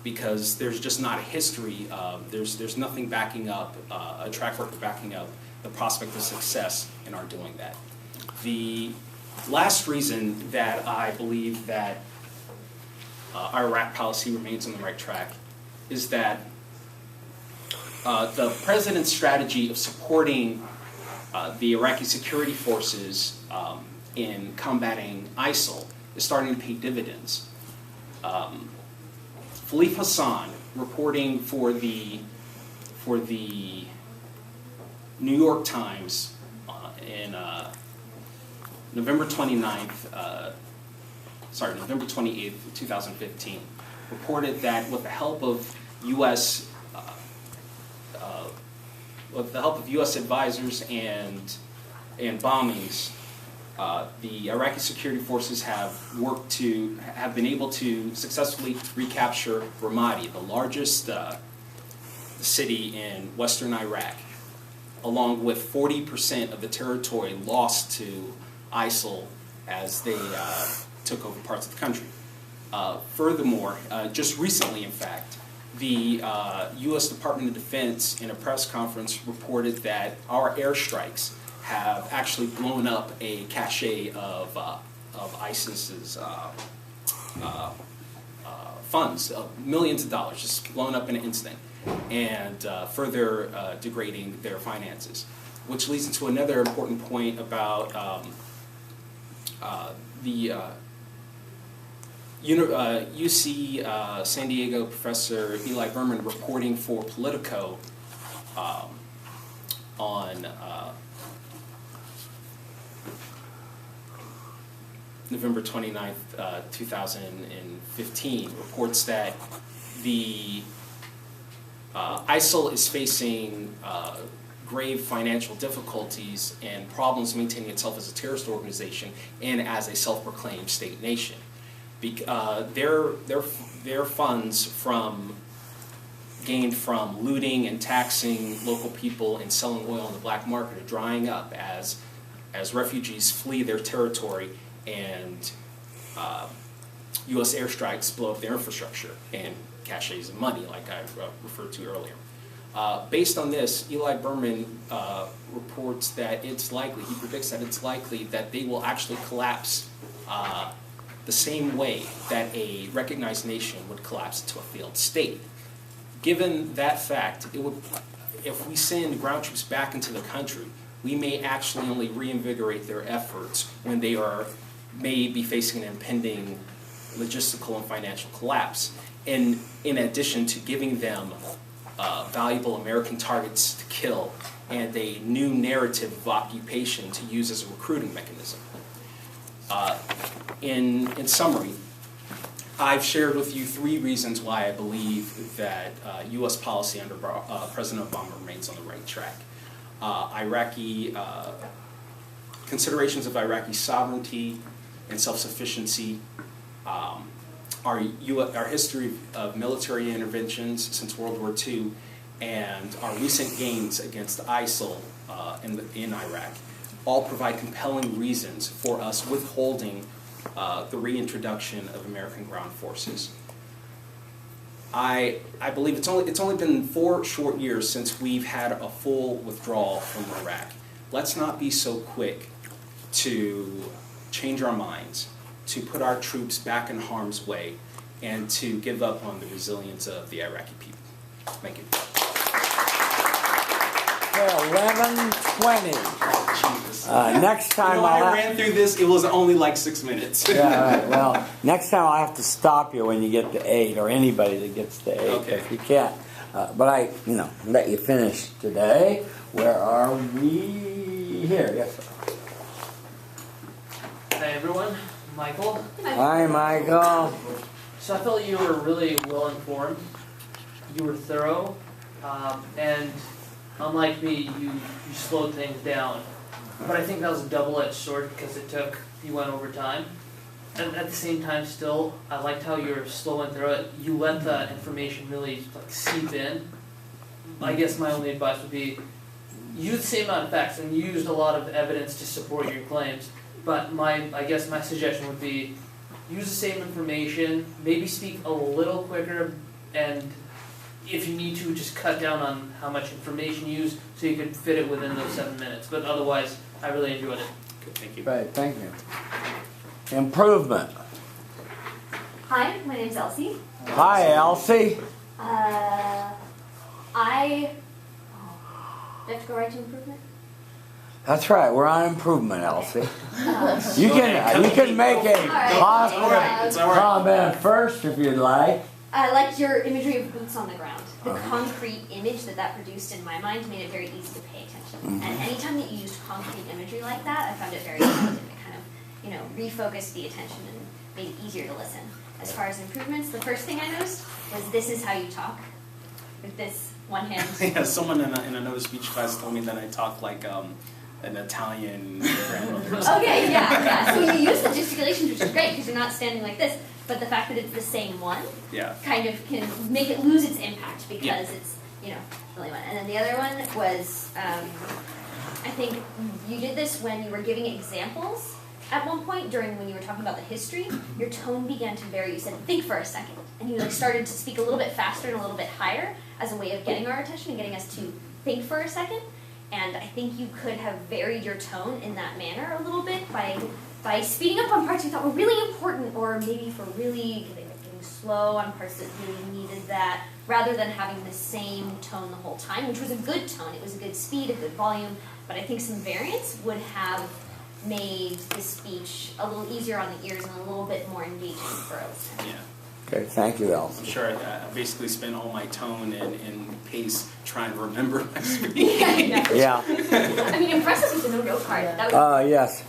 because there's just not a history. There's nothing backing up, a track record backing up the prospect of success in our doing that. The last reason that I believe that our Iraq policy remains on the right track is that the president's strategy of supporting the Iraqi security forces in combating ISIL is starting to pay dividends. Philippe Hassan, reporting for the New York Times in November 28th, 2015, reported that with the help of U.S. Advisors and bombings, the Iraqi security forces have been able to successfully recapture Ramadi, the largest city in western Iraq, along with 40% of the territory lost to ISIL as they took over parts of the country. Furthermore, just recently, in fact, the U.S. Department of Defense, in a press conference, reported that our airstrikes have actually blown up a cache of ISIS's funds, millions of dollars, just blown up in an instant, and further degrading their finances. Which leads into another important point about the UC San Diego professor Eli Berman reporting for Politico on November 29th, 2015, reports that the ISIL is facing grave financial difficulties and problems maintaining itself as a terrorist organization and as a self-proclaimed state nation. Their funds gained from looting and taxing local people and selling oil on the black market are drying up as refugees flee their territory and U.S. airstrikes blow up their infrastructure and caches of money, like I referred to earlier. Based on this, Eli Berman reports that he predicts that it's likely that they will actually collapse the same way that a recognized nation would collapse into a failed state. Given that fact, if we send ground troops back into the country, we may actually only reinvigorate their efforts when they may be facing an impending logistical and financial collapse, in addition to giving them valuable American targets to kill and a new narrative of occupation to use as a recruiting mechanism. In summary, I've shared with you 3 reasons why I believe that U.S. policy under President Obama remains on the right track. Considerations of Iraqi sovereignty and self-sufficiency, our history of military interventions since World War II, and our recent gains against ISIL in Iraq all provide compelling reasons for us withholding the reintroduction of American ground forces. I believe it's only been 4 short years since we've had a full withdrawal from Iraq. Let's not be so quick to change our minds, to put our troops back in harm's way, and to give up on the resilience of the Iraqi people. Thank you. Okay, 11:20. Jesus. Next time I ran through this, it was only like 6 minutes. Yeah, right. Well, next time I'll have to stop you when you get to 8, or anybody that gets to 8, Okay. if you can't. But I, let you finish today. Where are we? Here, yes, sir. Hey everyone, Michael. Hi, Michael. So I felt you were really well informed. You were thorough, and unlike me, you slowed things down. But I think that was a double-edged sword because you went over time. And at the same time, still, I liked how you were slow and thorough. You let the information really seep in. I guess my only advice would be use the same amount of facts, and you used a lot of evidence to support your claims. But I guess my suggestion would be use the same information, maybe speak a little quicker, and if you need to, just cut down on how much information you use so you could fit it within those 7 minutes. But otherwise, I really enjoyed it. Good, thank you. Right, thank you. Improvement. Hi, my name's Elsie. Hi, Elsie. Do I have to go right to improvement? That's right, we're on improvement, Elsie. You Go ahead, can make a positive It's all right. comment first if you'd like. I liked your imagery of boots on the ground. The concrete image that produced in my mind made it very easy to pay attention. And anytime that you used concrete imagery like that, I found it very effective. It kind of, refocused the attention and made it easier to listen. As far as improvements, the first thing I noticed was this is how you talk. With this one hand. Yeah, someone in another speech class told me that I talk like an Italian grandmother. Okay, yeah. So you use the gesticulations, which is great because you're not standing like this. But the fact that it's the same one kind of can make it lose its impact because it's, really one. And then the other one was, I think you did this when you were giving examples at one point when you were talking about the history. Your tone began to vary. You said, think for a second. And you started to speak a little bit faster and a little bit higher as a way of getting our attention and getting us to think for a second. And I think you could have varied your tone in that manner a little bit by speeding up on parts you thought were really important, or maybe for really getting slow on parts that really needed that, rather than having the same tone the whole time, which was a good tone. It was a good speed, a good volume, but I think some variance would have made the speech a little easier on the ears and a little bit more engaging for a listener. Yeah. Okay, thank you, Elsie. I'm sure I basically spent all my tone and pace trying to remember my speech. Yeah. Yeah. I mean, impressive with the no note card. That was Yes.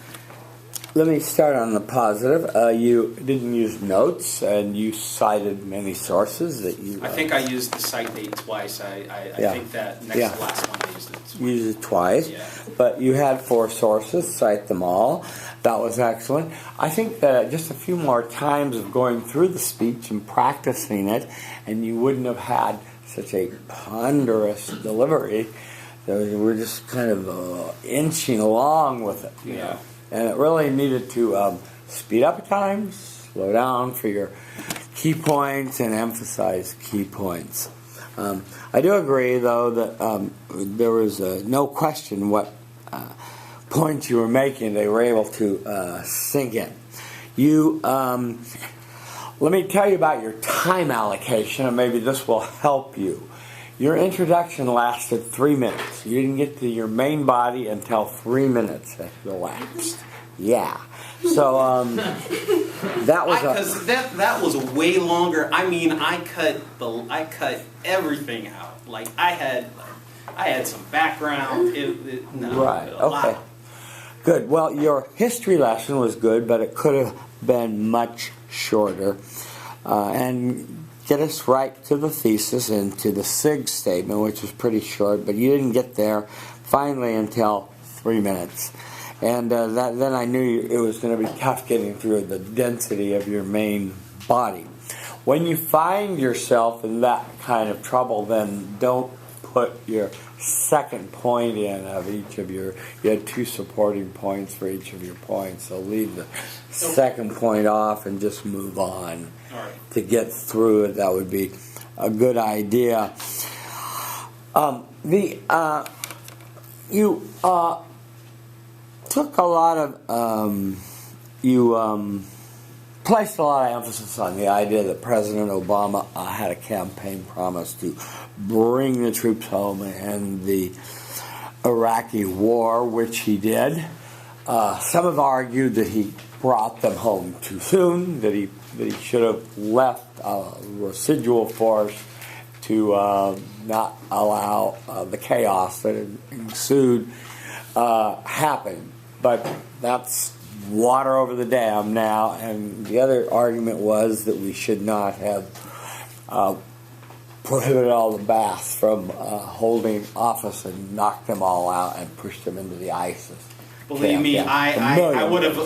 let me start on the positive. You didn't use notes, and you cited many sources that you. I think I used the cite date twice. I think that last one I used it twice. Used it twice, but you had 4 sources. Cite them all. That was excellent. I think that just a few more times of going through the speech and practicing it, and you wouldn't have had such a ponderous delivery. We're just kind of inching along with it, you know. And it really needed to speed up at times, slow down for your key points, and emphasize key points. I do agree, though, that there was no question what points you were making. They were able to sink in. You, let me tell you about your time allocation, and maybe this will help you. Your introduction lasted 3 minutes. You didn't get to your main body until 3 minutes had elapsed. Yeah. So that was because that was way longer. I mean, I cut everything out. Like I had some background. Right. Okay. Good. Well, your history lesson was good, but it could have been much shorter. And get us right to the thesis and to the SIG statement, which was pretty short, but you didn't get there finally until 3 minutes. And then I knew it was going to be tough getting through the density of your main body. When you find yourself in that kind of trouble, then don't put your second point in of each of you had 2 supporting points for each of your points, so leave the second point off and just move on. To get through it, that would be a good idea. You took a lot of you placed a lot of emphasis on the idea that President Obama had a campaign promise to bring the troops home and end the Iraqi war, which he did. Some have argued that he brought them home too soon, that he should have left a residual force to not allow the chaos that ensued happen. But that's water over the dam now, and the other argument was that we should not have prohibited all the Baaths from holding office and knocked them all out and pushed them into the ISIS. Believe me, I would have.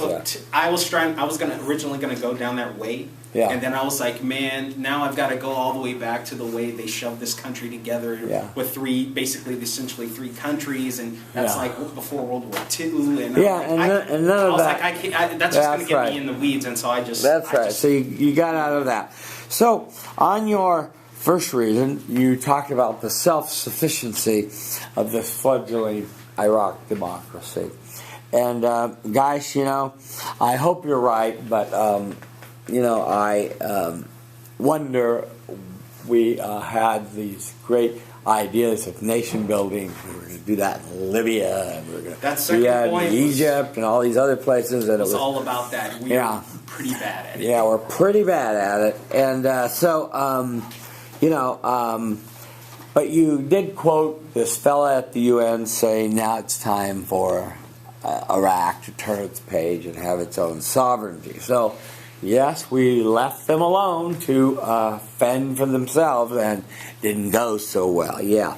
I was originally going to go down that way, and then I was like, man, now I've got to go all the way back to the way they shoved this country together with essentially three countries, and that's like before World War II. And and none of that. I can't, that's just going to get me in the weeds, and so I just. That's right. So you got out of that. So on your first reason, you talked about the self-sufficiency of this fledgling Iraq democracy. And guys, I hope you're right, but I wonder. We had these great ideas of nation building. We were going to do that in Libya, and we were going to do that in Egypt and all these other places. And it was all about that. We're pretty bad at it. Yeah, we're pretty bad at it, and but you did quote this fella at the UN saying, "Now it's time for Iraq to turn its page and have its own sovereignty." So, yes, we left them alone to fend for themselves, and didn't go so well. Yeah.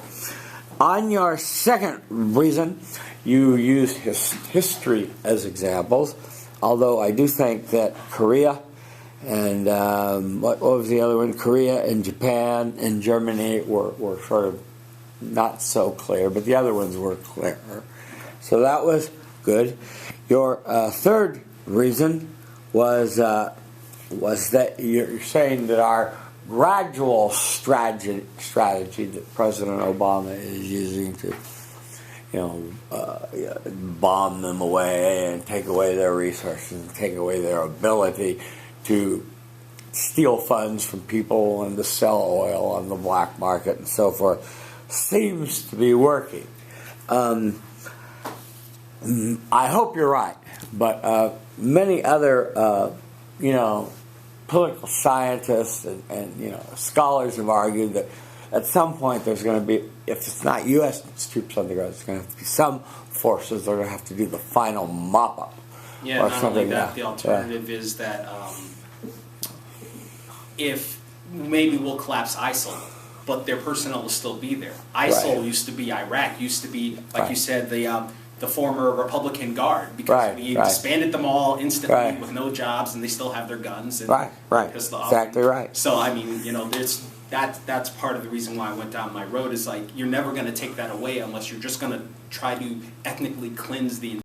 On your second reason, you used history as examples, although I do think that Korea and what was the other one? Korea and Japan and Germany were sort of not so clear, but the other ones were clearer. So that was good. Your third reason was that you're saying that our gradual strategy that President Obama is using to, bomb them away and take away their resources and take away their ability to steal funds from people and to sell oil on the black market and so forth, seems to be working. I hope you're right, but many other, political scientists and scholars have argued that at some point there's going to be, if it's not U.S. troops on the ground, it's going to have to be some forces that are going to have to do the final mop-up Yeah, or not something. only that, the alternative is that if maybe we'll collapse ISIL, but their personnel will still be there. ISIL used to be Iraq, used to be, like you said, the former Republican Guard, because we disbanded them all instantly with no jobs, and they still have their guns. And Exactly right. So I mean, you know, that's part of the reason why I went down my road, is like, you're never going to take that away unless you're just going to try to ethnically cleanse the